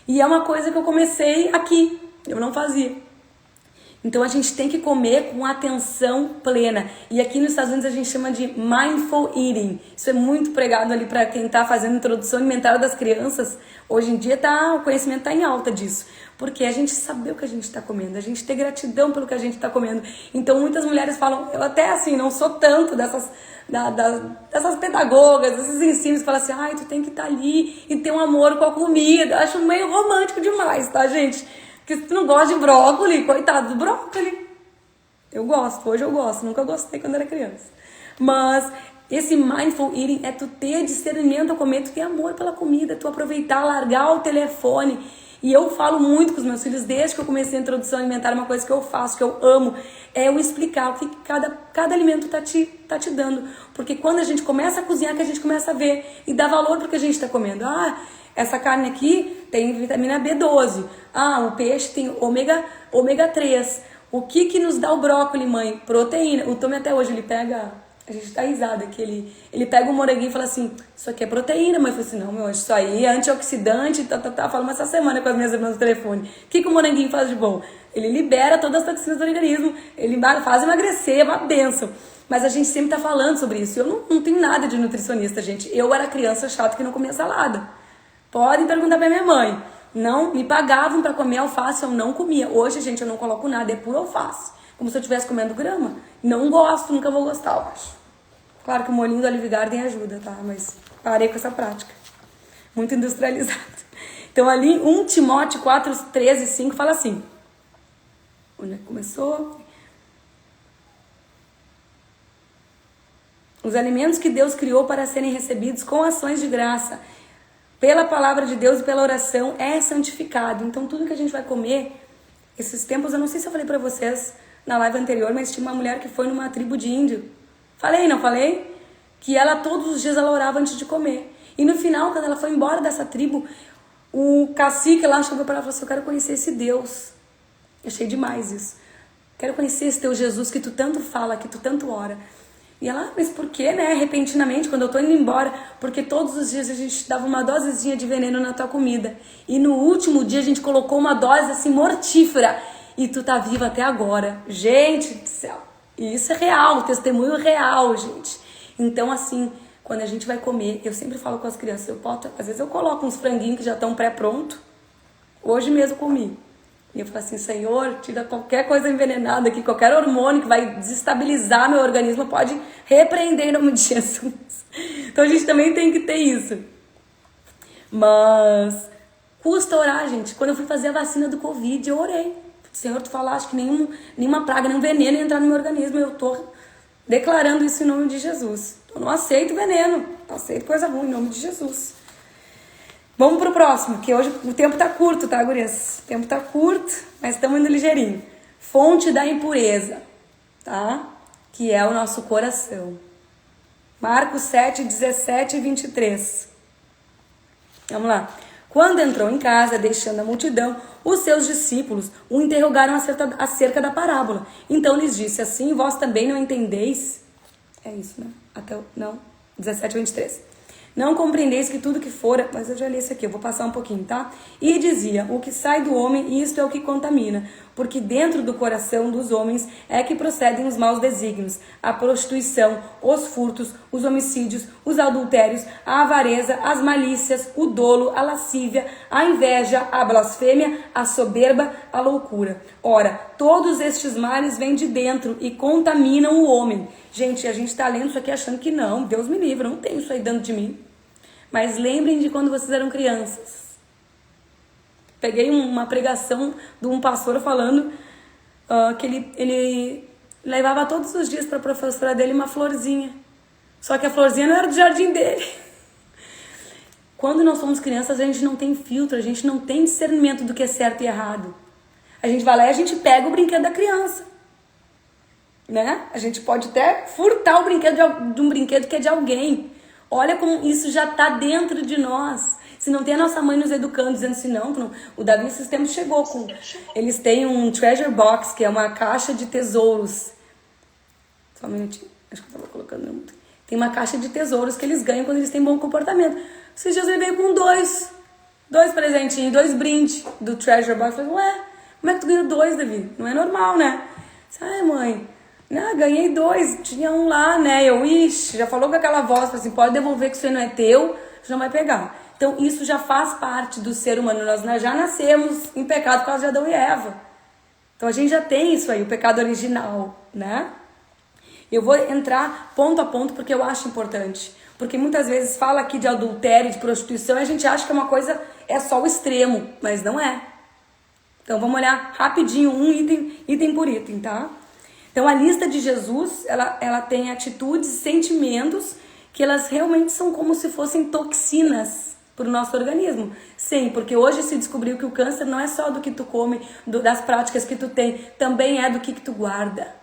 E é uma coisa que eu comecei aqui, eu não fazia. Então a gente tem que comer com atenção plena. E aqui nos Estados Unidos a gente chama de mindful eating. Isso é muito pregado ali para quem está fazendo introdução alimentar das crianças. Hoje em dia o conhecimento está em alta disso. Porque a gente saber o que a gente está comendo, a gente ter gratidão pelo que a gente está comendo. Então muitas mulheres falam, eu até assim, não sou tanto dessas pedagogas, desses ensinos que falam assim, ai, tu tem que estar ali e ter um amor com a comida. Eu acho meio romântico demais, tá, gente? Porque se tu não gosta de brócolis, coitado do brócolis. Eu gosto, hoje eu gosto, nunca gostei quando era criança. Mas esse mindful eating é tu ter discernimento ao comer, tu ter amor pela comida, tu aproveitar, largar o telefone. E eu falo muito com os meus filhos, desde que eu comecei a introdução alimentar, uma coisa que eu faço, que eu amo, é eu explicar o que cada alimento tá te dando. Porque quando a gente começa a cozinhar, que a gente começa a ver e dar valor pro que a gente tá comendo. Ah, essa carne aqui tem vitamina B12. Ah, o peixe tem ômega 3. O que nos dá o brócolis, mãe? Proteína. O Tommy até hoje, ele pega... A gente tá risada que ele pega o moranguinho e fala assim, isso aqui é proteína, mãe. Eu falei assim, não, meu, isso aí é antioxidante, falando essa semana com as minhas irmãs no telefone. O que o moranguinho faz de bom? Ele libera todas as toxinas do organismo, ele faz emagrecer, é uma benção. Mas a gente sempre tá falando sobre isso. Eu não tenho nada de nutricionista, gente. Eu era criança chata que não comia salada. Podem perguntar pra minha mãe. Não, me pagavam pra comer alface, eu não comia. Hoje, gente, eu não coloco nada, é pura alface. Como se eu estivesse comendo grama. Não gosto, nunca vou gostar, eu acho. Claro que o molhinho do Olive Garden ajuda, tá? Mas parei com essa prática. Muito industrializado. Então ali, 1 Timóteo 4:13-5 fala assim. Onde começou? Os alimentos que Deus criou para serem recebidos com ações de graça, pela palavra de Deus e pela oração, é santificado. Então tudo que a gente vai comer, esses tempos, eu não sei se eu falei pra vocês na live anterior, mas tinha uma mulher que foi numa tribo de índio. Falei, não falei? Que ela todos os dias ela orava antes de comer. E no final, quando ela foi embora dessa tribo, o cacique lá chegou para ela e falou assim, eu quero conhecer esse Deus. Eu achei demais isso. Quero conhecer esse teu Jesus que tu tanto fala, que tu tanto ora. E ela, mas por que, né? Repentinamente, quando eu tô indo embora, porque todos os dias a gente dava uma dosezinha de veneno na tua comida. E no último dia a gente colocou uma dose assim mortífera. E tu tá viva até agora. Gente do céu. E isso é real, testemunho real, gente. Então, assim, quando a gente vai comer, eu sempre falo com as crianças, às vezes eu coloco uns franguinhos que já estão pré-pronto. Hoje mesmo comi. E eu falo assim, Senhor, tira qualquer coisa envenenada aqui, qualquer hormônio que vai desestabilizar meu organismo, pode repreender em nome de Jesus. Então a gente também tem que ter isso. Mas custa orar, gente. Quando eu fui fazer a vacina do Covid, eu orei. Senhor, tu falaste que nenhuma praga, nenhum veneno ia entrar no meu organismo. Eu tô declarando isso em nome de Jesus. Eu não aceito veneno, não aceito coisa ruim em nome de Jesus. Vamos pro próximo, que hoje o tempo tá curto, tá, gurias? O tempo tá curto, mas estamos indo ligeirinho. Fonte da impureza, tá? Que é o nosso coração. Marcos 7:17-23. Vamos lá. Quando entrou em casa, deixando a multidão, os seus discípulos o interrogaram acerca da parábola. Então lhes disse, assim vós também não entendeis? É isso, né? Não, 17:23. Não compreendeis que tudo que fora... Mas eu já li isso aqui, eu vou passar um pouquinho, tá? E dizia, o que sai do homem, isto é o que contamina. Porque dentro do coração dos homens é que procedem os maus desígnios, a prostituição, os furtos, os homicídios, os adultérios, a avareza, as malícias, o dolo, a lascívia, a inveja, a blasfêmia, a soberba, a loucura. Ora, todos estes males vêm de dentro e contaminam o homem. Gente, a gente tá lendo isso aqui achando que não, Deus me livre, não tem isso aí dentro de mim. Mas lembrem de quando vocês eram crianças. Peguei uma pregação de um pastor falando que ele levava todos os dias para a professora dele uma florzinha. Só que a florzinha não era do jardim dele. Quando nós somos crianças, a gente não tem filtro, a gente não tem discernimento do que é certo e errado. A gente vai lá e a gente pega o brinquedo da criança. Né? A gente pode até furtar o brinquedo de um brinquedo que é de alguém. Olha como isso já está dentro de nós. Se não tem a nossa mãe nos educando, dizendo assim, não, o Davi esses tempos chegou com... Eles têm um treasure box, que é uma caixa de tesouros. Só um minutinho, acho que eu estava colocando muito. Tem uma caixa de tesouros que eles ganham quando eles têm bom comportamento. Esses dias ele veio com dois presentinhos, 2 brindes do treasure box. Eu falei, ué, como é que tu ganhou 2, Davi? Não é normal, né? Ai, mãe... Não, ganhei 2, tinha um lá, né? Eu, já falou com aquela voz, assim, pode devolver que isso aí não é teu, você não vai pegar. Então, isso já faz parte do ser humano. Nós já nascemos em pecado por causa de Adão e Eva. Então, a gente já tem isso aí, o pecado original, né? Eu vou entrar ponto a ponto porque eu acho importante. Porque muitas vezes fala aqui de adultério, de prostituição, e a gente acha que é uma coisa, é só o extremo, mas não é. Então, vamos olhar rapidinho, um item por item, tá? Então, a lista de Jesus, ela tem atitudes, sentimentos, que elas realmente são como se fossem toxinas para o nosso organismo. Sim, porque hoje se descobriu que o câncer não é só do que tu come, das práticas que tu tem, também é do que tu guarda.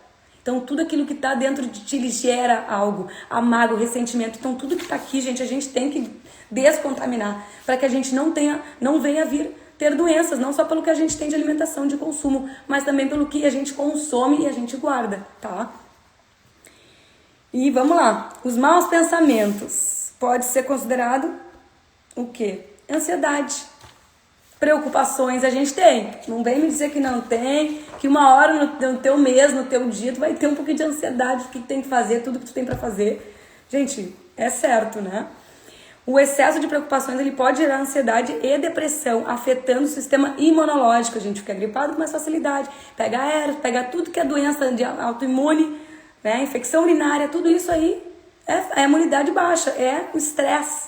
Então, tudo aquilo que está dentro de ti, ele gera algo, amargo, ressentimento. Então, tudo que está aqui, gente, a gente tem que descontaminar, para que a gente não venha vir ter doenças, não só pelo que a gente tem de alimentação, de consumo, mas também pelo que a gente consome e a gente guarda, tá? E vamos lá. Os maus pensamentos. Pode ser considerado o quê? Ansiedade. Preocupações a gente tem. Não vem me dizer que não tem, que uma hora no teu mês, no teu dia, tu vai ter um pouquinho de ansiedade, o que tem que fazer, tudo que tu tem pra fazer. Gente, é certo, né? O excesso de preocupações, ele pode gerar ansiedade e depressão, afetando o sistema imunológico. A gente fica gripado com mais facilidade, pega herpes, pega tudo que é doença de autoimune, né? Infecção urinária, tudo isso aí é a imunidade baixa, é o estresse.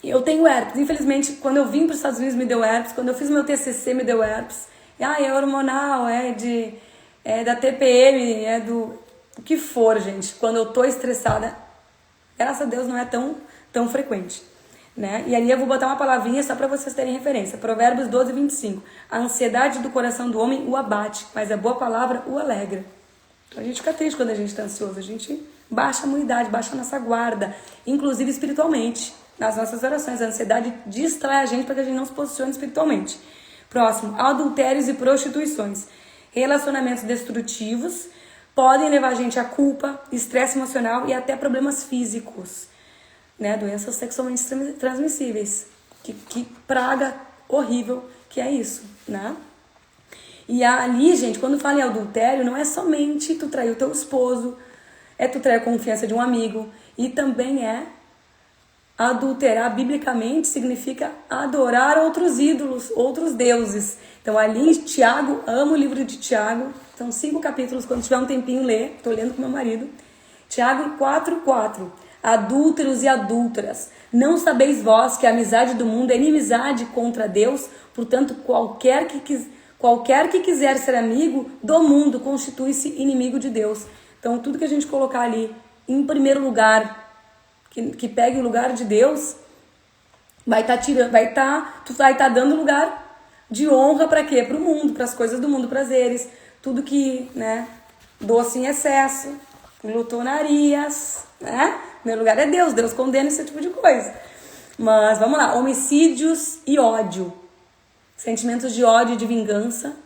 Eu tenho herpes, infelizmente, quando eu vim para os Estados Unidos me deu herpes, quando eu fiz meu TCC me deu herpes. É hormonal, é da TPM, é do que for, gente. Quando eu tô estressada, graças a Deus não é tão frequente, né? E ali eu vou botar uma palavrinha só para vocês terem referência. Provérbios 12, 25. A ansiedade do coração do homem o abate, mas a boa palavra o alegra. Então a gente fica triste quando a gente está ansioso, a gente baixa a imunidade, baixa a nossa guarda, inclusive espiritualmente, nas nossas orações. A ansiedade distrai a gente para que a gente não se posicione espiritualmente. Próximo, adultérios e prostituições. Relacionamentos destrutivos podem levar a gente a culpa, estresse emocional e até problemas físicos. Né, doenças sexualmente transmissíveis. Que praga horrível que é isso, né? E ali, gente, quando fala em adultério, não é somente tu trair o teu esposo, é tu trair a confiança de um amigo, e também é adulterar, biblicamente, significa adorar outros ídolos, outros deuses. Então ali em Tiago, amo o livro de Tiago, são 5 capítulos, quando tiver um tempinho lê, tô lendo com meu marido. Tiago 4:4. Adúlteros e adúlteras, não sabeis vós que a amizade do mundo é inimizade contra Deus? Portanto, qualquer que quiser ser amigo do mundo constitui-se inimigo de Deus. Então, tudo que a gente colocar ali em primeiro lugar, que pegue o lugar de Deus, tu vai estar dando lugar de honra para quê? Para o mundo, para as coisas do mundo, prazeres, tudo que, né, doce em excesso, glutonarias, né? Meu lugar é Deus, Deus condena esse tipo de coisa. Mas vamos lá, homicídios e ódio. Sentimentos de ódio e de vingança.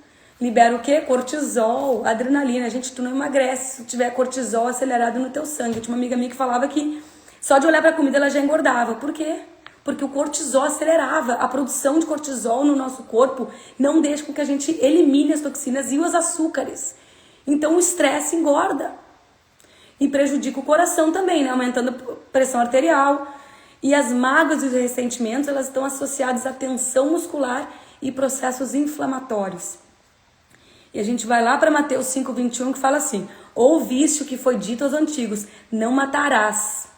Libera o quê? Cortisol, adrenalina. Gente, tu não emagrece se tu tiver cortisol acelerado no teu sangue. Tinha uma amiga minha que falava que Só de olhar para a comida ela já engordava. Por quê? Porque o cortisol acelerava. A produção de cortisol no nosso corpo não deixa com que a gente elimine as toxinas e os açúcares. Então o estresse engorda. E prejudica o coração também, né? Aumentando a pressão arterial. E as mágoas e os ressentimentos, elas estão associadas à tensão muscular e processos inflamatórios. E a gente vai lá para Mateus 5:21, que fala assim: ouviste o que foi dito aos antigos, não matarás.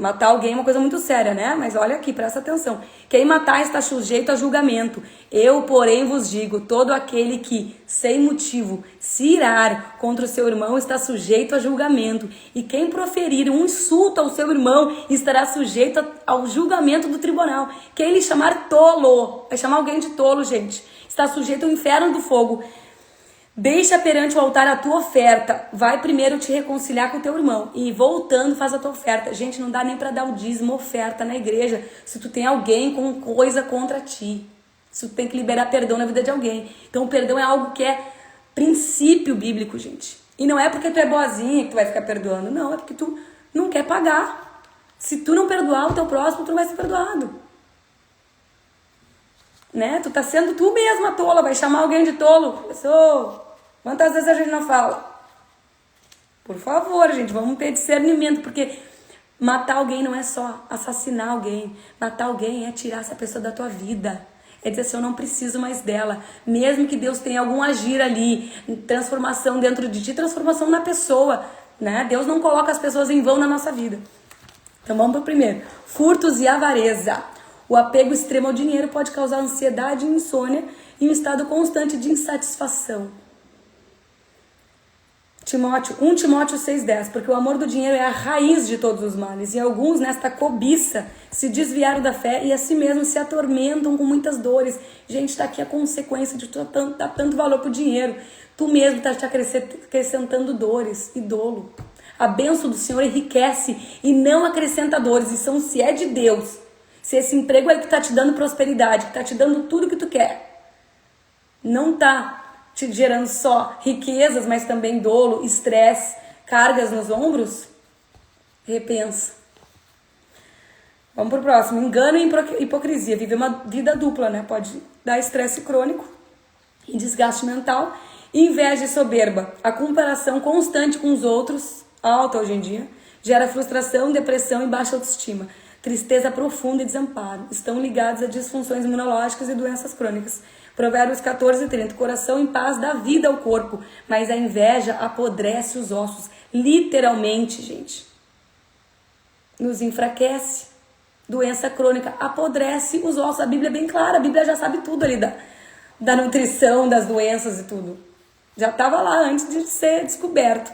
Matar alguém é uma coisa muito séria, né? Mas olha aqui, presta atenção. Quem matar está sujeito a julgamento. Eu, porém, vos digo, todo aquele que, sem motivo, se irar contra o seu irmão está sujeito a julgamento. E quem proferir um insulto ao seu irmão estará sujeito ao julgamento do tribunal. Quem lhe chamar tolo, vai chamar alguém de tolo, gente, está sujeito ao inferno do fogo. Deixa perante o altar a tua oferta. Vai primeiro te reconciliar com o teu irmão. E voltando, faz a tua oferta. Gente, não dá nem para dar o dízimo, oferta na igreja, se tu tem alguém com coisa contra ti. Se tu tem que liberar perdão na vida de alguém. Então o perdão é algo que é princípio bíblico, gente. E não é porque tu é boazinha que tu vai ficar perdoando. Não, é porque tu não quer pagar. Se tu não perdoar o teu próximo, tu não vai ser perdoado. Né? Tu tá sendo tu mesma tola. Vai chamar alguém de tolo. Pessoa... Quantas vezes a gente não fala? Por favor, gente, vamos ter discernimento, porque matar alguém não é só assassinar alguém. Matar alguém é tirar essa pessoa da tua vida. É dizer assim, eu não preciso mais dela. Mesmo que Deus tenha algum agir ali, transformação dentro de ti, transformação na pessoa, né? Deus não coloca as pessoas em vão na nossa vida. Então vamos para o primeiro. Furtos e avareza. O apego extremo ao dinheiro pode causar ansiedade e insônia e um estado constante de insatisfação. 1 Timóteo 6,10, porque o amor do dinheiro é a raiz de todos os males, e alguns nesta cobiça se desviaram da fé e a si mesmos se atormentam com muitas dores. Gente, está aqui a consequência de tu dar tanto valor pro dinheiro. Tu mesmo está te acrescentando dores e dolo. A bênção do Senhor enriquece e não acrescenta dores, e se é de Deus, se esse emprego aí que está te dando prosperidade, que está te dando tudo que tu quer, não está te gerando só riquezas, mas também dolo, estresse, cargas nos ombros, repensa. Vamos pro próximo. Engano e hipocrisia. Viver uma vida dupla, né? Pode dar estresse crônico e desgaste mental. Inveja e soberba. A comparação constante com os outros, alta hoje em dia, gera frustração, depressão e baixa autoestima. Tristeza profunda e desamparo. Estão ligados a disfunções imunológicas e doenças crônicas. Provérbios 14:30. Coração em paz dá vida ao corpo, mas a inveja apodrece os ossos. Literalmente, gente. Nos enfraquece. Doença crônica apodrece os ossos. A Bíblia é bem clara. A Bíblia já sabe tudo ali da nutrição, das doenças e tudo. Já estava lá antes de ser descoberto.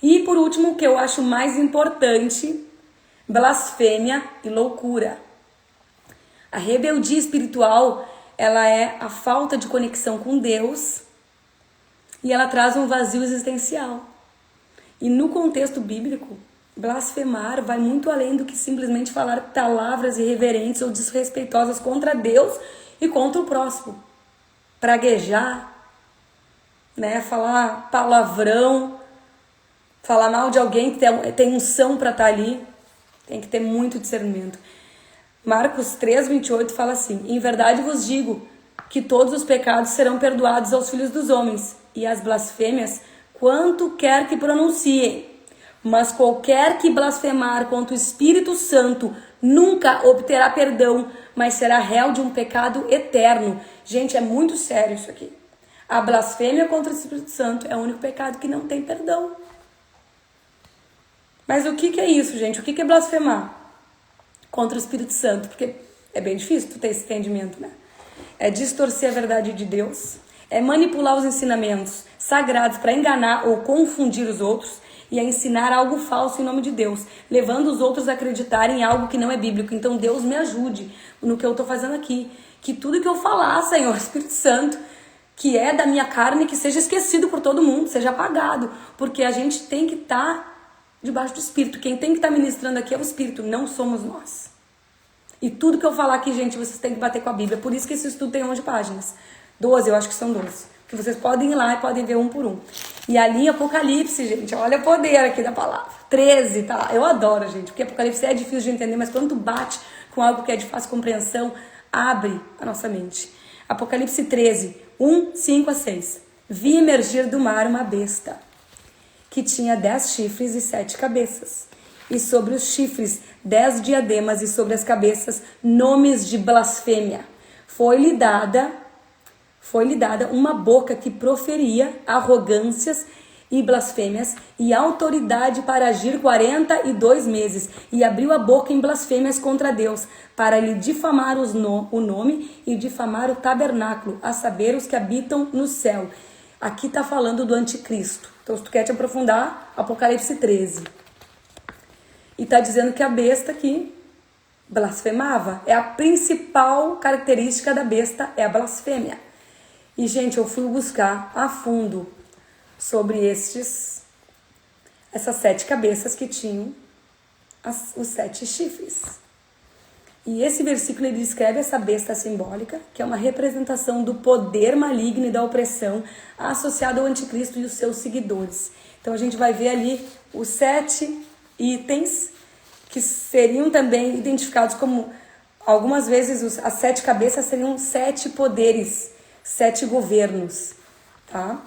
E por último, o que eu acho mais importante, blasfêmia e loucura. A rebeldia espiritual, ela é a falta de conexão com Deus e ela traz um vazio existencial. E no contexto bíblico, blasfemar vai muito além do que simplesmente falar palavras irreverentes ou desrespeitosas contra Deus e contra o próximo. Praguejar, né? Falar palavrão, falar mal de alguém que tem unção para estar ali, tem que ter muito discernimento. Marcos 3:28 fala assim: em verdade vos digo que todos os pecados serão perdoados aos filhos dos homens e as blasfêmias quanto quer que pronunciem, mas qualquer que blasfemar contra o Espírito Santo nunca obterá perdão, mas será réu de um pecado eterno. Gente, é muito sério isso aqui. A blasfêmia contra o Espírito Santo é o único pecado que não tem perdão. Mas o que é isso, gente? O que é blasfemar contra o Espírito Santo? Porque é bem difícil tu ter esse entendimento, né? É distorcer a verdade de Deus, é manipular os ensinamentos sagrados para enganar ou confundir os outros e a ensinar algo falso em nome de Deus, levando os outros a acreditarem em algo que não é bíblico. Então Deus me ajude no que eu estou fazendo aqui, que tudo que eu falar, Senhor, Espírito Santo, que é da minha carne, que seja esquecido por todo mundo, seja apagado, porque a gente tem que estar debaixo do Espírito. Quem tem que estar ministrando aqui é o Espírito, não somos nós. E tudo que eu falar aqui, gente, vocês têm que bater com a Bíblia. Por isso que esse estudo tem 11 páginas. 12, eu acho que são 12. que vocês podem ir lá e podem ver um por um. E ali em Apocalipse, gente, olha o poder aqui da palavra. 13, tá? Eu adoro, gente, porque Apocalipse é difícil de entender, mas quando tu bate com algo que é de fácil compreensão, abre a nossa mente. Apocalipse 13, 1, 5 a 6. Vi emergir do mar uma besta, que tinha 10 chifres e 7 cabeças. E sobre os chifres 10 diademas e sobre as cabeças nomes de blasfêmia. Foi-lhe dada uma boca que proferia arrogâncias e blasfêmias e autoridade para agir 42 meses. E abriu a boca em blasfêmias contra Deus, para lhe difamar o nome e difamar o tabernáculo, a saber, os que habitam no céu. Aqui está falando do anticristo. Então, se tu quer te aprofundar, Apocalipse 13. E está dizendo que a besta aqui blasfemava. É a principal característica da besta, é a blasfêmia. E, gente, eu fui buscar a fundo sobre essas 7 cabeças que tinham os 7 chifres. E esse versículo ele descreve essa besta simbólica, que é uma representação do poder maligno e da opressão associado ao anticristo e os seus seguidores. Então a gente vai ver ali os 7 itens que seriam também identificados como, algumas vezes as 7 cabeças seriam 7 poderes, 7 governos, tá?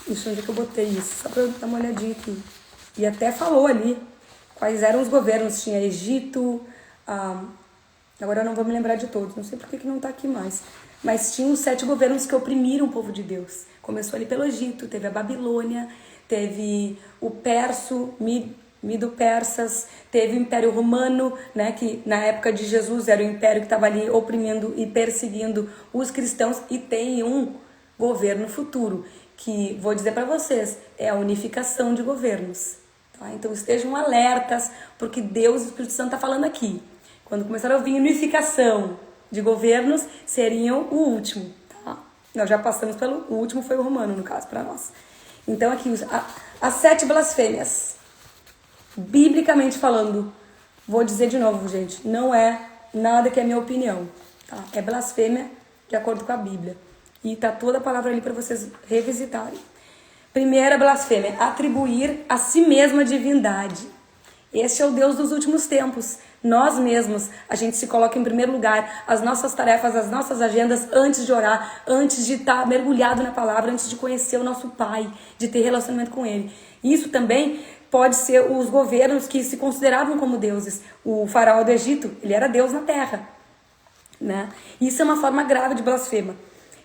Isso, onde é que eu botei isso? Só pra eu dar uma olhadinha aqui. E até falou ali quais eram os governos. Tinha Egito, agora eu não vou me lembrar de todos, não sei por que não tá aqui mais. Mas tinha os 7 governos que oprimiram o povo de Deus. Começou ali pelo Egito, teve a Babilônia, teve o Perso, Mido-Persas, teve o Império Romano, né, que na época de Jesus era o império que estava ali oprimindo e perseguindo os cristãos, e tem um governo futuro, que vou dizer para vocês, é a unificação de governos. Tá? Então estejam alertas, porque Deus e o Espírito Santo está falando aqui. Quando começaram a ouvir unificação de governos, seriam o último. Tá? Nós já passamos pelo... O último foi o romano, no caso, para nós. Então aqui, as 7 blasfêmias. Biblicamente falando, vou dizer de novo, gente, não é nada que é minha opinião. Tá? É blasfêmia de acordo com a Bíblia. E tá toda a palavra ali para vocês revisitarem. Primeira blasfêmia, atribuir a si mesma divindade. Este é o Deus dos últimos tempos. Nós mesmos, a gente se coloca em primeiro lugar, as nossas tarefas, as nossas agendas, antes de orar, antes de estar mergulhado na palavra, antes de conhecer o nosso Pai, de ter relacionamento com Ele. Isso também pode ser os governos que se consideravam como deuses. O faraó do Egito, ele era Deus na terra, né? Isso é uma forma grave de blasfema.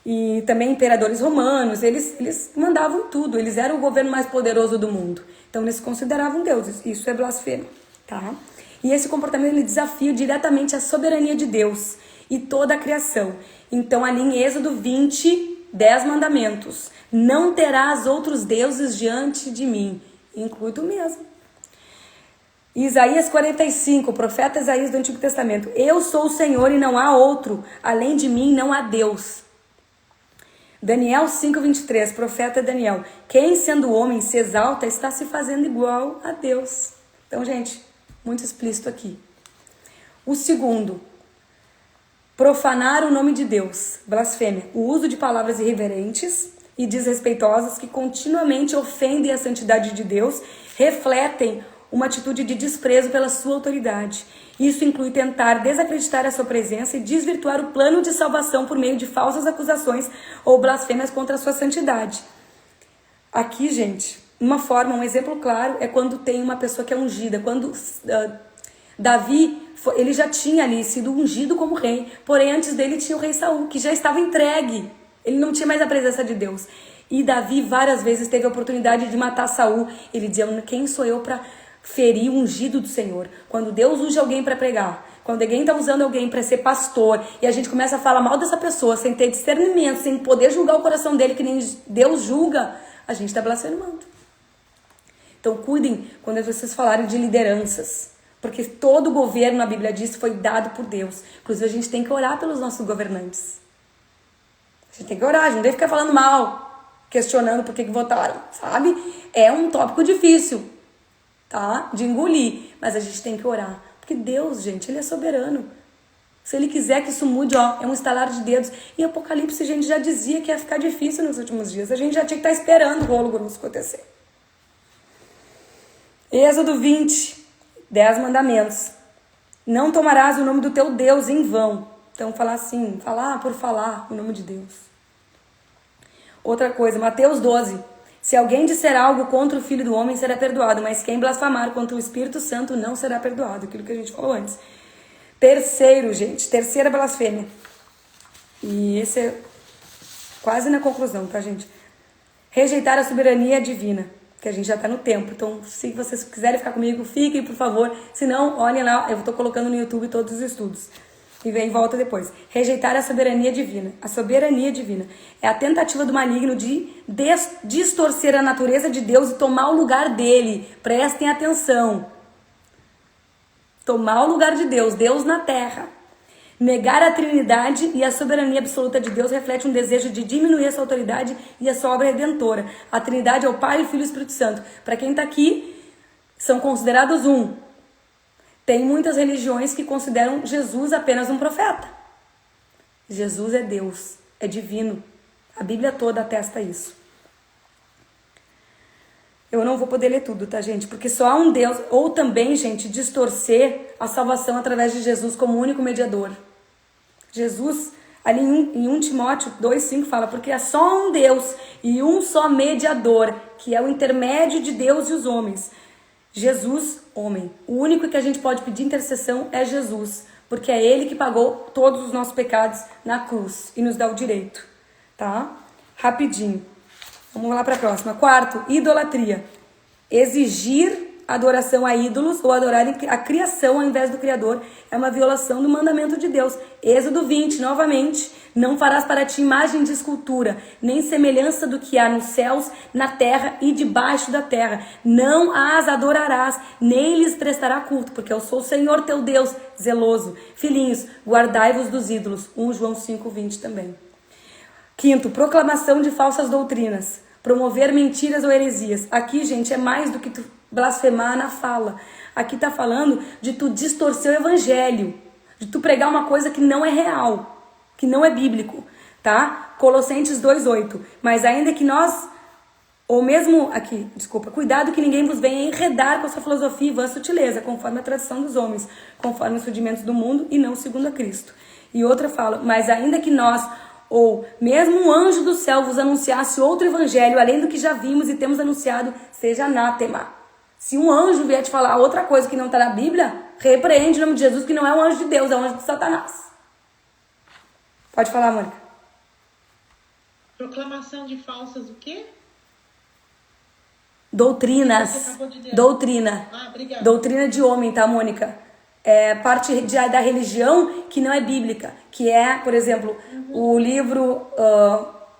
E também imperadores romanos, eles mandavam tudo, eles eram o governo mais poderoso do mundo. Então eles se consideravam deuses, isso é blasfêmia, tá? E esse comportamento ele desafia diretamente a soberania de Deus e toda a criação. Então ali em Êxodo 20, 10 mandamentos. Não terás outros deuses diante de mim, inclui tu mesmo. Isaías 45, profeta Isaías do Antigo Testamento. Eu sou o Senhor e não há outro, além de mim não há Deus. Daniel 5:23, profeta Daniel. Quem sendo homem se exalta está se fazendo igual a Deus. Então, gente, muito explícito aqui. O segundo, profanar o nome de Deus, blasfêmia. O uso de palavras irreverentes e desrespeitosas que continuamente ofendem a santidade de Deus, refletem uma atitude de desprezo pela sua autoridade. Isso inclui tentar desacreditar a sua presença e desvirtuar o plano de salvação por meio de falsas acusações ou blasfêmias contra a sua santidade. Aqui, gente, um exemplo claro é quando tem uma pessoa que é ungida. Quando Davi, ele já tinha ali sido ungido como rei, porém antes dele tinha o rei Saul, que já estava entregue. Ele não tinha mais a presença de Deus. E Davi várias vezes teve a oportunidade de matar Saul. Ele dizia, quem sou eu para ferir o ungido do Senhor? Quando Deus usa alguém para pregar, quando alguém está usando alguém para ser pastor, e a gente começa a falar mal dessa pessoa, sem ter discernimento, sem poder julgar o coração dele, que nem Deus julga, a gente está blasfemando. Então cuidem quando vocês falarem de lideranças, porque todo governo, a Bíblia diz, foi dado por Deus. Inclusive a gente tem que orar pelos nossos governantes. A gente tem que orar, a gente não deve ficar falando mal, questionando por que votaram, sabe? É um tópico difícil, tá? De engolir, mas a gente tem que orar. Porque Deus, gente, Ele é soberano. Se ele quiser que isso mude, ó, é um estalar de dedos. Em Apocalipse a gente já dizia que ia ficar difícil nos últimos dias. A gente já tinha que estar esperando o rolo grosso acontecer. Êxodo 20, 10 mandamentos. Não tomarás o nome do teu Deus em vão. Então falar assim, falar por falar o nome de Deus. Outra coisa, Mateus 12. Se alguém disser algo contra o Filho do Homem, será perdoado, mas quem blasfemar contra o Espírito Santo não será perdoado. Aquilo que a gente falou antes. Terceira blasfêmia. E esse é quase na conclusão, tá, gente? Rejeitar a soberania divina, que a gente já tá no tempo. Então, se vocês quiserem ficar comigo, fiquem, por favor. Se não, olhem lá, eu tô colocando no YouTube todos os estudos. E vem e volta depois. Rejeitar a soberania divina. A soberania divina é a tentativa do maligno de distorcer a natureza de Deus e tomar o lugar dele. Prestem atenção. Tomar o lugar de Deus, Deus na terra. Negar a Trindade e a soberania absoluta de Deus reflete um desejo de diminuir a sua autoridade e a sua obra redentora. A Trindade é o Pai, o Filho e o Espírito Santo. Para quem está aqui, são considerados um. Tem muitas religiões que consideram Jesus apenas um profeta. Jesus é Deus, é divino. A Bíblia toda atesta isso. Eu não vou poder ler tudo, tá, gente? Porque só há um Deus. Ou também, gente, distorcer a salvação através de Jesus como único mediador. Jesus, ali em 1 Timóteo 2,5 fala, porque é só um Deus e um só mediador, que é o intermédio de Deus e os homens. Jesus, homem. O único que a gente pode pedir intercessão é Jesus, porque é ele que pagou todos os nossos pecados na cruz e nos dá o direito, tá? Rapidinho. Vamos lá para a próxima. Quarto, idolatria. Exigir adoração a ídolos ou adorar a criação ao invés do Criador é uma violação do mandamento de Deus. Êxodo 20, novamente. Não farás para ti imagem de escultura, nem semelhança do que há nos céus, na terra e debaixo da terra. Não as adorarás, nem lhes prestará culto, porque eu sou o Senhor teu Deus, zeloso. Filhinhos, guardai-vos dos ídolos. 1 João 5,20 também. Quinto, proclamação de falsas doutrinas. Promover mentiras ou heresias. Aqui, gente, é mais do que tu blasfemar na fala. Aqui tá falando de tu distorcer o evangelho. De tu pregar uma coisa que não é real. Que não é bíblico, tá? Colossenses 2,8. Mas ainda que nós, ou mesmo aqui, desculpa, cuidado que ninguém vos venha enredar com a sua filosofia e vã sutileza, conforme a tradição dos homens, conforme os rudimentos do mundo e não segundo a Cristo. E outra fala, mas ainda que nós, ou mesmo um anjo do céu vos anunciasse outro evangelho, além do que já vimos e temos anunciado, seja anátema. Se um anjo vier te falar outra coisa que não está na Bíblia, repreende o nome de Jesus, que não é um anjo de Deus, é um anjo de Satanás. Pode falar, Mônica. Proclamação de falsas o quê? Doutrinas. Doutrina. Obrigada. Doutrina de homem, tá, Mônica? É parte da religião que não é bíblica. Que é, por exemplo, o livro...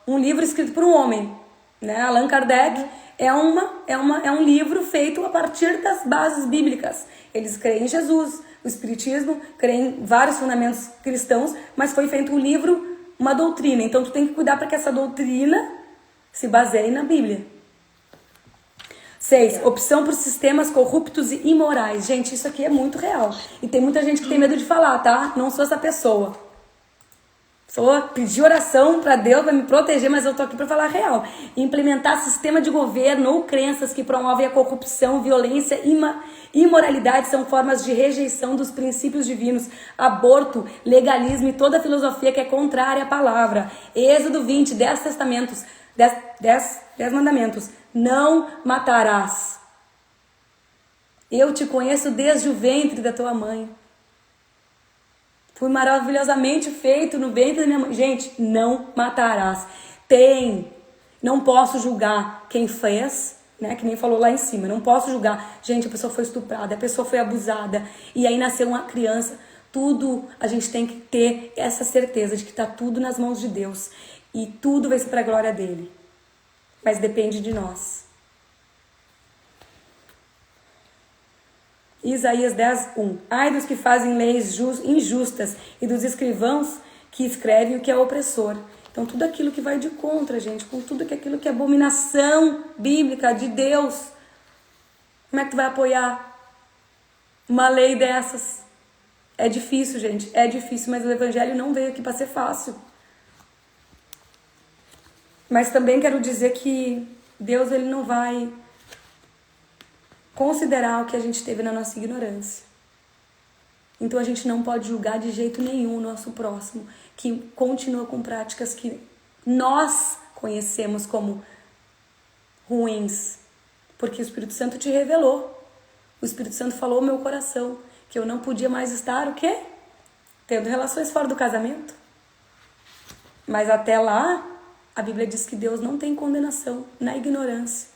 um livro escrito por um homem. Né? Allan Kardec é um livro feito a partir das bases bíblicas. Eles creem em Jesus. O Espiritismo crê em vários fundamentos cristãos, mas foi feito um livro, uma doutrina. Então, tu tem que cuidar para que essa doutrina se baseie na Bíblia. 6. Opção por sistemas corruptos e imorais. Gente, isso aqui é muito real. E tem muita gente que tem medo de falar, tá? Não sou essa pessoa. Pedi oração para Deus, vai me proteger, mas eu tô aqui para falar real. Implementar sistema de governo ou crenças que promovem a corrupção, violência e imoralidade são formas de rejeição dos princípios divinos. Aborto, legalismo e toda filosofia que é contrária à palavra. Êxodo 20, 10 testamentos, 10 mandamentos. Não matarás. Eu te conheço desde o ventre da tua mãe. Fui maravilhosamente feito no ventre da minha mãe. Gente, não matarás. Não posso julgar quem fez, né? Que nem falou lá em cima. Não posso julgar. Gente, a pessoa foi estuprada, a pessoa foi abusada. E aí nasceu uma criança. Tudo, a gente tem que ter essa certeza de que tá tudo nas mãos de Deus. E tudo vai ser para a glória dele. Mas depende de nós. Isaías 10:1. Ai dos que fazem leis injustas e dos escrivãos que escrevem o que é opressor. Então tudo aquilo que vai de contra, gente, com tudo aquilo que é abominação bíblica de Deus. Como é que tu vai apoiar uma lei dessas? É difícil, gente, é difícil, mas o evangelho não veio aqui para ser fácil. Mas também quero dizer que Deus, ele não vai considerar o que a gente teve na nossa ignorância. Então a gente não pode julgar de jeito nenhum o nosso próximo, que continua com práticas que nós conhecemos como ruins, porque o Espírito Santo te revelou. O Espírito Santo falou ao meu coração que eu não podia mais estar, o quê? Tendo relações fora do casamento. Mas até lá, a Bíblia diz que Deus não tem condenação na ignorância.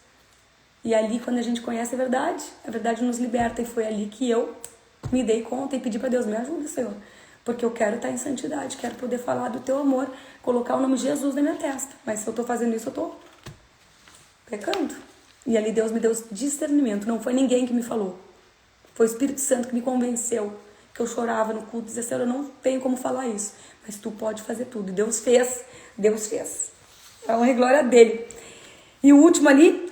E ali, quando a gente conhece a verdade nos liberta. E foi ali que eu me dei conta e pedi para Deus, me ajuda, Senhor. Porque eu quero estar em santidade, quero poder falar do teu amor, colocar o nome de Jesus na minha testa. Mas se eu estou fazendo isso, eu estou pecando. E ali Deus me deu discernimento. Não foi ninguém que me falou. Foi o Espírito Santo que me convenceu. Que eu chorava no culto e dizia, Senhor, eu não tenho como falar isso. Mas tu pode fazer tudo. E Deus fez. Deus fez. A honra e glória dele. E o último ali,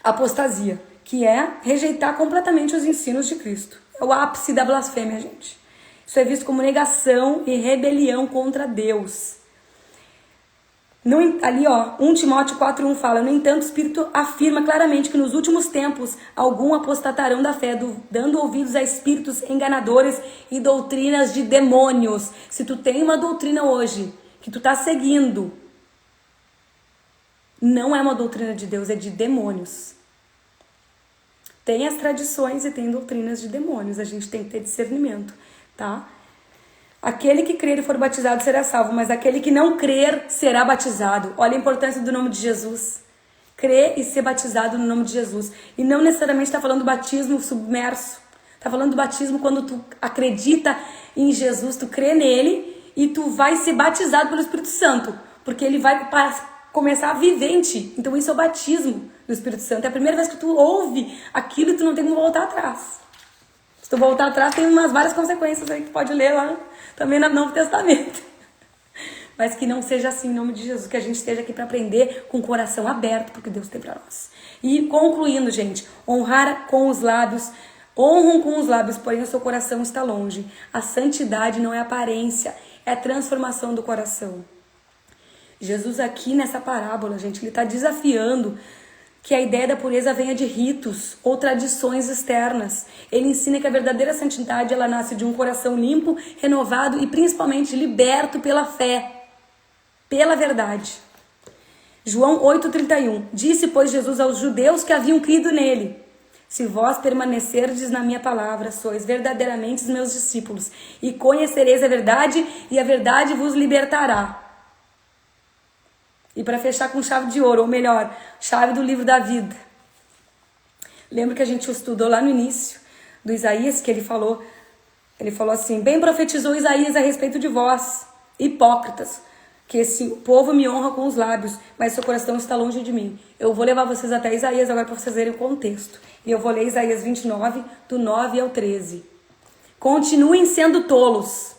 apostasia. Que é rejeitar completamente os ensinos de Cristo. É o ápice da blasfêmia, gente. Isso é visto como negação e rebelião contra Deus. Ali, 1 Timóteo 4:1 fala, no entanto, o Espírito afirma claramente que nos últimos tempos alguns apostatarão da fé, dando ouvidos a espíritos enganadores e doutrinas de demônios. Se tu tem uma doutrina hoje que tu tá seguindo, não é uma doutrina de Deus, é de demônios. Tem as tradições e tem doutrinas de demônios, a gente tem que ter discernimento, tá? Aquele que crer e for batizado será salvo, mas aquele que não crer será batizado. Olha a importância do nome de Jesus. Crer e ser batizado no nome de Jesus. E não necessariamente está falando do batismo submerso. Está falando do batismo quando tu acredita em Jesus, tu crê nele e tu vai ser batizado pelo Espírito Santo. Porque ele vai começar a viver em ti. Então isso é o batismo do Espírito Santo. É a primeira vez que tu ouve aquilo e tu não tem como voltar atrás. Se tu voltar atrás, tem várias consequências aí que tu pode ler lá também no Novo Testamento. Mas que não seja assim em nome de Jesus, que a gente esteja aqui para aprender com o coração aberto porque Deus tem para nós. E concluindo, gente, honram com os lábios, porém o seu coração está longe. A santidade não é aparência, é a transformação do coração. Jesus aqui nessa parábola, gente, ele está desafiando que a ideia da pureza venha de ritos ou tradições externas. Ele ensina que a verdadeira santidade, ela nasce de um coração limpo, renovado e principalmente liberto pela fé, pela verdade. João 8,31. Disse, pois, Jesus aos judeus que haviam crido nele, se vós permanecerdes na minha palavra, sois verdadeiramente os meus discípulos, e conhecereis a verdade, e a verdade vos libertará. E para fechar com chave de ouro, ou melhor, chave do livro da vida. Lembra que a gente estudou lá no início do Isaías, que ele falou assim, bem profetizou Isaías a respeito de vós, hipócritas, que esse povo me honra com os lábios, mas seu coração está longe de mim. Eu vou levar vocês até Isaías agora para vocês verem o contexto. E eu vou ler Isaías 29, do 9 ao 13. Continuem sendo tolos.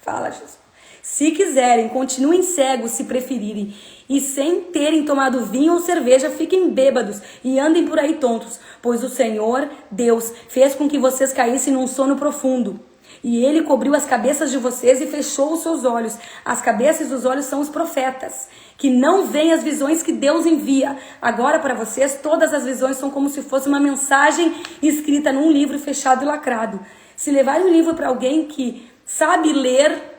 Fala, Jesus. Se quiserem, continuem cegos se preferirem, e sem terem tomado vinho ou cerveja, fiquem bêbados e andem por aí tontos, pois o Senhor, Deus, fez com que vocês caíssem num sono profundo. E ele cobriu as cabeças de vocês e fechou os seus olhos. As cabeças e os olhos são os profetas, que não veem as visões que Deus envia. Agora para vocês, todas as visões são como se fosse uma mensagem escrita num livro fechado e lacrado. Se levarem um livro para alguém que sabe ler,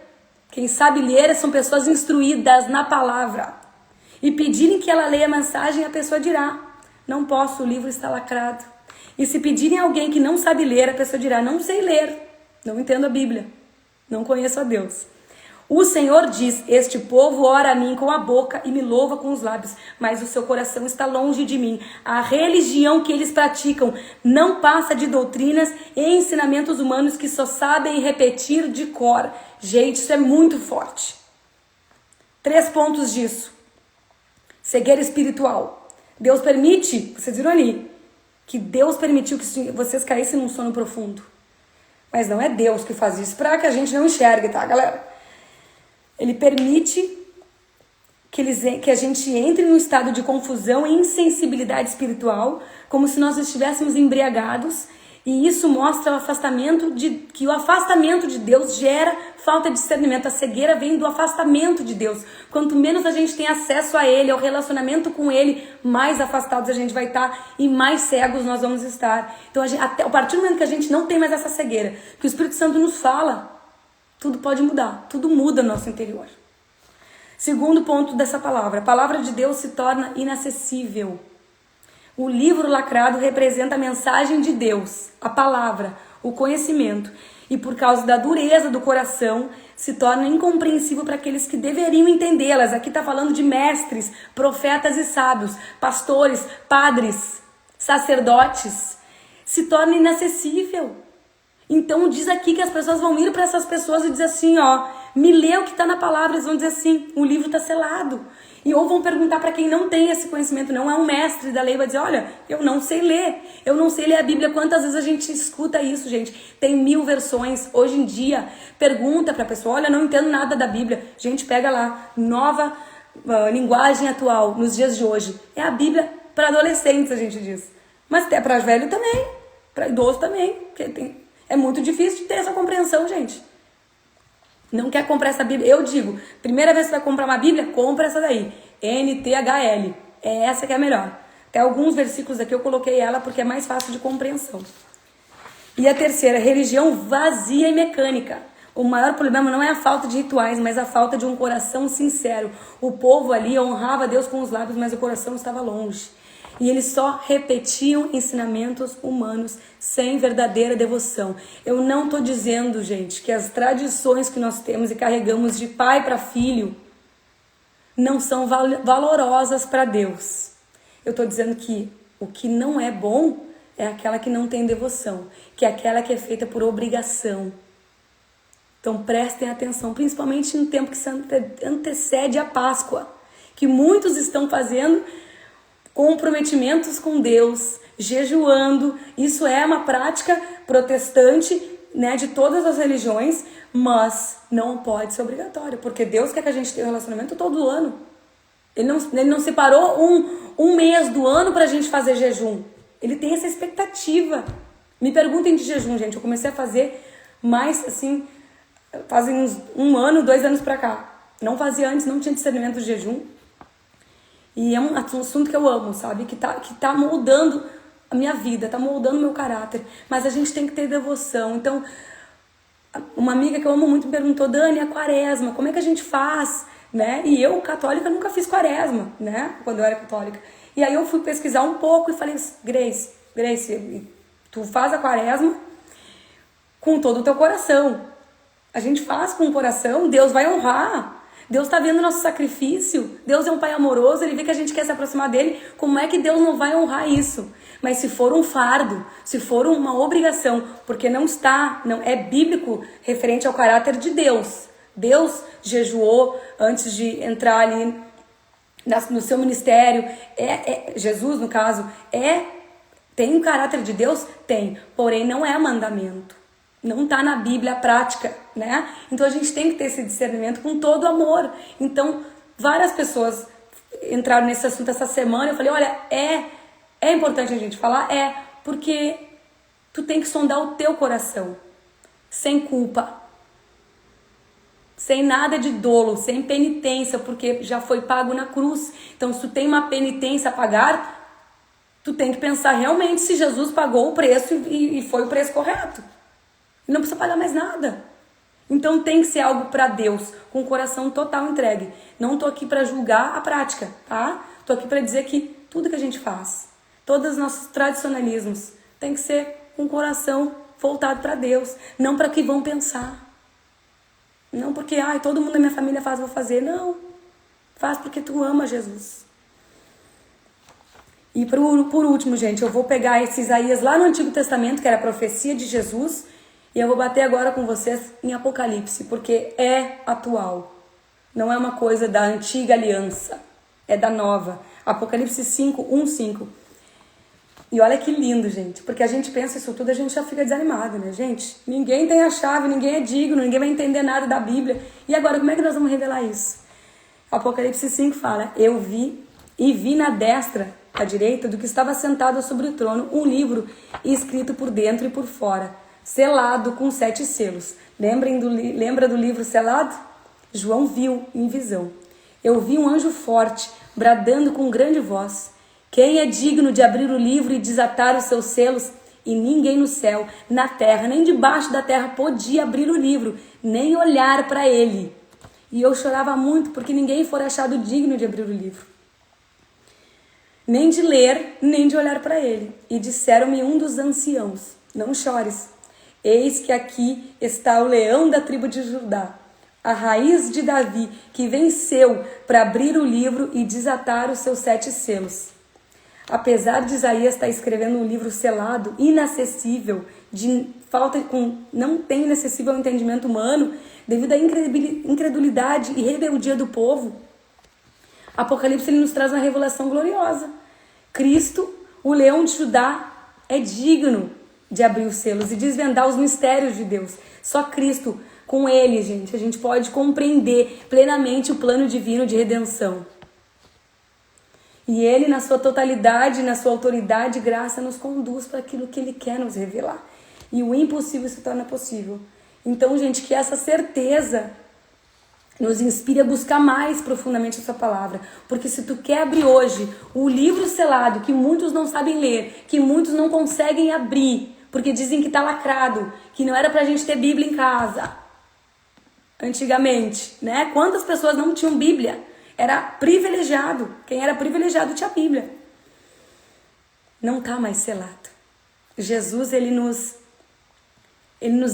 quem sabe ler são pessoas instruídas na palavra. E pedirem que ela leia a mensagem, a pessoa dirá, não posso, o livro está lacrado. E se pedirem a alguém que não sabe ler, a pessoa dirá, não sei ler, não entendo a Bíblia, não conheço a Deus. O Senhor diz, este povo ora a mim com a boca e me louva com os lábios, mas o seu coração está longe de mim. A religião que eles praticam não passa de doutrinas e ensinamentos humanos que só sabem repetir de cor. Gente, isso é muito forte. 3 pontos disso. Cegueira espiritual. Deus permite, vocês viram ali, que Deus permitiu que vocês caíssem num sono profundo. Mas não é Deus que faz isso para que a gente não enxergue, tá, galera? Ele permite que a gente entre num estado de confusão e insensibilidade espiritual, como se nós estivéssemos embriagados E isso mostra que o afastamento de Deus gera falta de discernimento. A cegueira vem do afastamento de Deus. Quanto menos a gente tem acesso a Ele, ao relacionamento com Ele, mais afastados a gente vai estar e mais cegos nós vamos estar. Então, a partir do momento que a gente não tem mais essa cegueira, que o Espírito Santo nos fala, tudo pode mudar. Tudo muda no nosso interior. Segundo ponto dessa palavra. A palavra de Deus se torna inacessível. O livro lacrado representa a mensagem de Deus, a palavra, o conhecimento. E por causa da dureza do coração, se torna incompreensível para aqueles que deveriam entendê-las. Aqui está falando de mestres, profetas e sábios, pastores, padres, sacerdotes. Se torna inacessível. Então diz aqui que as pessoas vão ir para essas pessoas e dizer assim, ó, me lê o que está na palavra. Eles vão dizer assim, o livro está selado. E ou vão perguntar para quem não tem esse conhecimento, não é um mestre da lei, vai dizer, olha, eu não sei ler a Bíblia. Quantas vezes a gente escuta isso, gente? Tem 1000 versões. Hoje em dia, pergunta para a pessoa, olha, não entendo nada da Bíblia. Gente, pega lá, nova linguagem atual, nos dias de hoje. É a Bíblia para adolescentes, a gente diz. Mas até para velho também, para idoso também. Porque é muito difícil de ter essa compreensão, gente. Não quer comprar essa Bíblia? Eu digo, primeira vez que você vai comprar uma Bíblia, compra essa daí. NTHL. É essa que é a melhor. Até alguns versículos aqui eu coloquei ela porque é mais fácil de compreensão. E a terceira, religião vazia e mecânica. O maior problema não é a falta de rituais, mas a falta de um coração sincero. O povo ali honrava Deus com os lábios, mas o coração estava longe. E eles só repetiam ensinamentos humanos sem verdadeira devoção. Eu não estou dizendo, gente, que as tradições que nós temos e carregamos de pai para filho não são valorosas para Deus. Eu estou dizendo que o que não é bom é aquela que não tem devoção, que é aquela que é feita por obrigação. Então prestem atenção, principalmente no tempo que se antecede a Páscoa, que muitos estão fazendo comprometimentos com Deus, jejuando. Isso é uma prática protestante, né, de todas as religiões, mas não pode ser obrigatório, porque Deus quer que a gente tenha um relacionamento todo ano. Ele não separou um mês do ano pra gente fazer jejum. Ele tem essa expectativa. Me perguntem de jejum, gente. Eu comecei a fazer mais, assim, fazem uns 1 ano, 2 anos pra cá. Não fazia antes, não tinha discernimento de jejum. E é um assunto que eu amo, sabe? Que tá moldando a minha vida, tá moldando o meu caráter. Mas a gente tem que ter devoção. Então, uma amiga que eu amo muito me perguntou, Dani, a quaresma, como é que a gente faz? Né? E eu, católica, nunca fiz quaresma, né? Quando eu era católica. E aí eu fui pesquisar um pouco e falei, Grace, tu faz a quaresma com todo o teu coração. A gente faz com o coração, Deus vai honrar. Deus está vendo o nosso sacrifício. Deus é um pai amoroso, Ele vê que a gente quer se aproximar dEle. Como é que Deus não vai honrar isso? Mas se for um fardo, se for uma obrigação, porque não é bíblico referente ao caráter de Deus. Deus jejuou antes de entrar ali no seu ministério. Jesus, no caso, tem um caráter de Deus? Tem. Porém, não é mandamento. Não está na Bíblia a prática, né? Então a gente tem que ter esse discernimento com todo o amor. Então, várias pessoas entraram nesse assunto essa semana. Eu falei, olha, é importante a gente falar? Porque tu tem que sondar o teu coração. Sem culpa. Sem nada de dolo, sem penitência, porque já foi pago na cruz. Então, se tu tem uma penitência a pagar, tu tem que pensar realmente se Jesus pagou o preço e foi o preço correto. E não precisa pagar mais nada. Então tem que ser algo para Deus, com o coração total entregue. Não tô aqui para julgar a prática, tá? Tô aqui para dizer que tudo que a gente faz, todos os nossos tradicionalismos, tem que ser com o coração voltado para Deus, não para o que vão pensar. Não porque, todo mundo da minha família faz, vou fazer. Não. Faz porque tu ama Jesus. E por último, gente, eu vou pegar esse Isaías lá no Antigo Testamento, que era a profecia de Jesus, e eu vou bater agora com vocês em Apocalipse, porque é atual. Não é uma coisa da antiga aliança, é da nova. Apocalipse 5, 1-5. E olha que lindo, gente, porque a gente pensa isso tudo, a gente já fica desanimado, né, gente? Ninguém tem a chave, ninguém é digno, ninguém vai entender nada da Bíblia. E agora, como é que nós vamos revelar isso? Apocalipse 5 fala, eu vi na destra à direita do que estava sentado sobre o trono, um livro escrito por dentro e por fora, selado com 7 selos. Lembra do livro selado? João viu em visão. Eu vi um anjo forte, bradando com grande voz: quem é digno de abrir o livro e desatar os seus selos? E ninguém no céu, na terra, nem debaixo da terra podia abrir o livro, nem olhar para ele. E eu chorava muito porque ninguém fora achado digno de abrir o livro, nem de ler, nem de olhar para ele. E disseram-me um dos anciãos: não chores, eis que aqui está o leão da tribo de Judá, a raiz de Davi, que venceu para abrir o livro e desatar os seus 7 selos. Apesar de Isaías estar escrevendo um livro selado, inacessível, não tem inacessível ao entendimento humano, devido à incredulidade e rebeldia do povo, Apocalipse ele nos traz uma revelação gloriosa. Cristo, o leão de Judá, é digno de abrir os selos e desvendar os mistérios de Deus. Só Cristo, com ele, gente, a gente pode compreender plenamente o plano divino de redenção. E ele, na sua totalidade, na sua autoridade e graça, nos conduz para aquilo que ele quer nos revelar. E o impossível se torna possível. Então, gente, que essa certeza nos inspire a buscar mais profundamente a sua palavra. Porque se tu quer abrir hoje o livro selado, que muitos não sabem ler, que muitos não conseguem abrir, porque dizem que está lacrado, que não era pra gente ter Bíblia em casa. Antigamente, né? Quantas pessoas não tinham Bíblia? Era privilegiado. Quem era privilegiado tinha Bíblia. Não está mais selado. Jesus, ele nos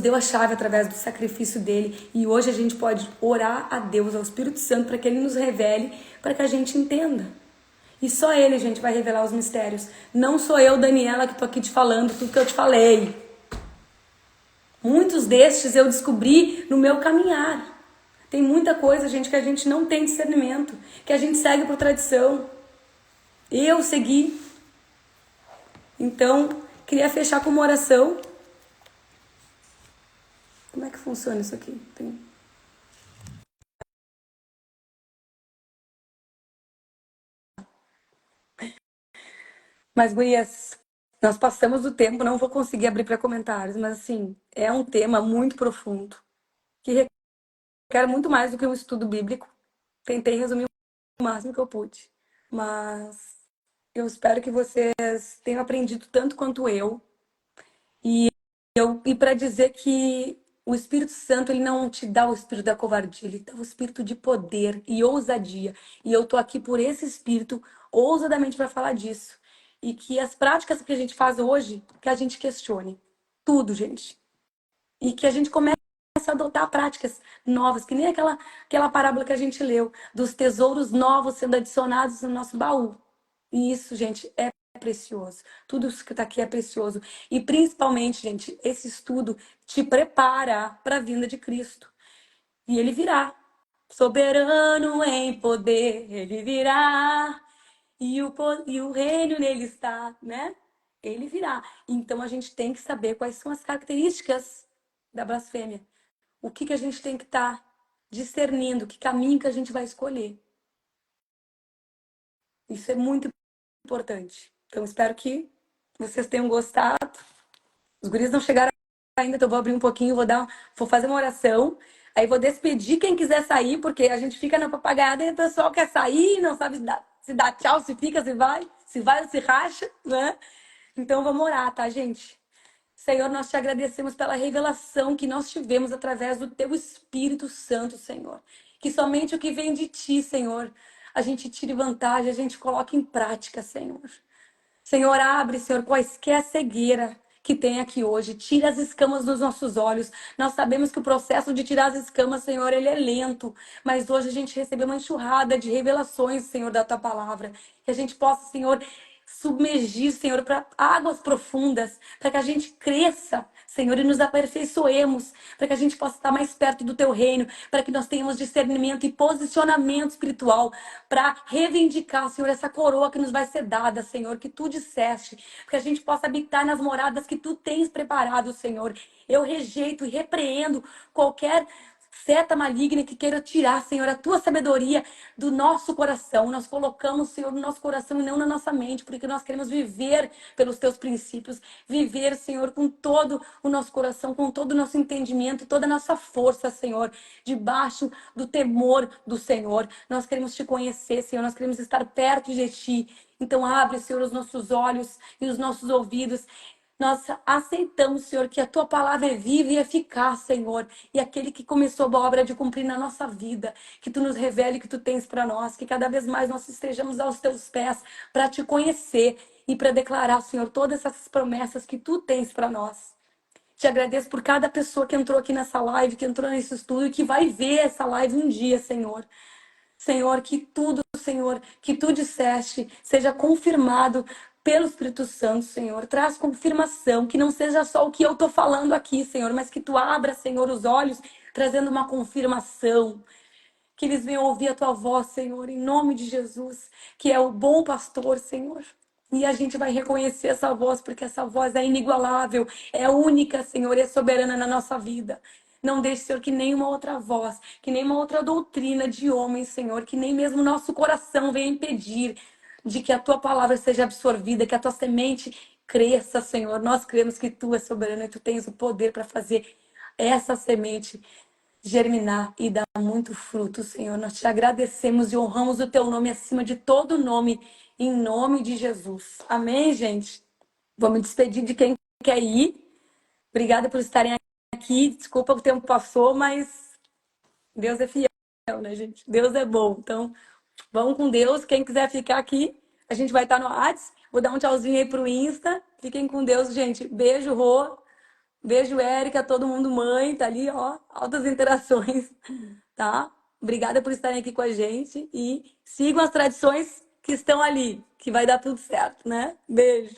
deu a chave através do sacrifício dele. E hoje a gente pode orar a Deus, ao Espírito Santo, para que ele nos revele, para que a gente entenda. E só ele, gente, vai revelar os mistérios. Não sou eu, Daniela, que estou aqui te falando tudo que eu te falei. Muitos destes eu descobri no meu caminhar. Tem muita coisa, gente, que a gente não tem discernimento, que a gente segue por tradição. Eu segui. Então, queria fechar com uma oração. Como é que funciona isso aqui? Mas, gurias, nós passamos do tempo, não vou conseguir abrir para comentários, mas, assim, é um tema muito profundo, que requer muito mais do que um estudo bíblico. Tentei resumir o máximo que eu pude, mas eu espero que vocês tenham aprendido tanto quanto eu. E para dizer que o Espírito Santo, ele não te dá o espírito da covardia, ele dá o espírito de poder e ousadia. E eu tô aqui por esse espírito, ousadamente, para falar disso. E que as práticas que a gente faz hoje, que a gente questione. Tudo, gente. E que a gente comece a adotar práticas novas, que nem aquela parábola que a gente leu, dos tesouros novos sendo adicionados no nosso baú. E isso, gente, é precioso. Tudo isso que está aqui é precioso. E principalmente, gente, esse estudo te prepara para a vinda de Cristo. E ele virá. Soberano em poder, ele virá. E o reino nele está, né? Ele virá. Então a gente tem que saber quais são as características da blasfêmia. O que a gente tem que estar discernindo, que caminho que a gente vai escolher. Isso é muito importante. Então, espero que vocês tenham gostado. Os guris não chegaram ainda, então eu vou abrir um pouquinho, vou fazer uma oração. Aí vou despedir quem quiser sair, porque a gente fica na papagaiada e o pessoal quer sair, não sabe se dá tchau, se fica, se vai ou se racha, né? Então vamos orar, tá, gente? Senhor, nós te agradecemos pela revelação que nós tivemos através do teu Espírito Santo, Senhor. Que somente o que vem de ti, Senhor, a gente tire vantagem, a gente coloque em prática, Senhor. Senhor, abre, Senhor, quaisquer cegueira que tem aqui hoje. Tira as escamas dos nossos olhos. Nós sabemos que o processo de tirar as escamas, Senhor, ele é lento. Mas hoje a gente recebeu uma enxurrada de revelações, Senhor, da tua palavra. Que a gente possa, Senhor, submergir, Senhor, para águas profundas, para que a gente cresça, Senhor, e nos aperfeiçoemos, para que a gente possa estar mais perto do teu reino, para que nós tenhamos discernimento e posicionamento espiritual, para reivindicar, Senhor, essa coroa que nos vai ser dada, Senhor, que tu disseste, para que a gente possa habitar nas moradas que tu tens preparado, Senhor. Eu rejeito e repreendo qualquer seta maligna que queira tirar, Senhor, a tua sabedoria do nosso coração. Nós colocamos, Senhor, no nosso coração e não na nossa mente, porque nós queremos viver pelos teus princípios, viver, Senhor, com todo o nosso coração, com todo o nosso entendimento, toda a nossa força, Senhor, debaixo do temor do Senhor. Nós queremos te conhecer, Senhor, nós queremos estar perto de ti. Então abre, Senhor, os nossos olhos e os nossos ouvidos. Nós aceitamos, Senhor, que a tua palavra é viva e eficaz, Senhor. E aquele que começou a obra de cumprir na nossa vida, que tu nos revele o que tu tens para nós, que cada vez mais nós estejamos aos teus pés para te conhecer e para declarar, Senhor, todas essas promessas que tu tens para nós. Te agradeço por cada pessoa que entrou aqui nessa live, que entrou nesse estúdio, que vai ver essa live um dia, Senhor. Senhor, que tudo, Senhor, que tu disseste seja confirmado pelo Espírito Santo, Senhor. Traz confirmação, que não seja só o que eu estou falando aqui, Senhor, mas que tu abra, Senhor, os olhos, trazendo uma confirmação. Que eles venham ouvir a tua voz, Senhor, em nome de Jesus, que é o bom pastor, Senhor. E a gente vai reconhecer essa voz, porque essa voz é inigualável, é única, Senhor, e é soberana na nossa vida. Não deixe, Senhor, que nenhuma outra voz, que nenhuma outra doutrina de homem, Senhor, que nem mesmo nosso coração venha impedir de que a tua palavra seja absorvida, que a tua semente cresça, Senhor. Nós cremos que tu és soberano e tu tens o poder para fazer essa semente germinar e dar muito fruto, Senhor. Nós te agradecemos e honramos o teu nome acima de todo nome, em nome de Jesus. Amém, gente? Vamos despedir de quem quer ir. Obrigada por estarem aqui. Desculpa, o tempo passou, mas Deus é fiel, né, gente? Deus é bom. Então, vamos com Deus. Quem quiser ficar aqui, a gente vai estar no Whats. Vou dar um tchauzinho aí pro Insta. Fiquem com Deus, gente. Beijo, Rô. Beijo, Érica, todo mundo mãe, tá ali, ó, altas interações, tá? Obrigada por estarem aqui com a gente e sigam as tradições que estão ali, que vai dar tudo certo, né? Beijo.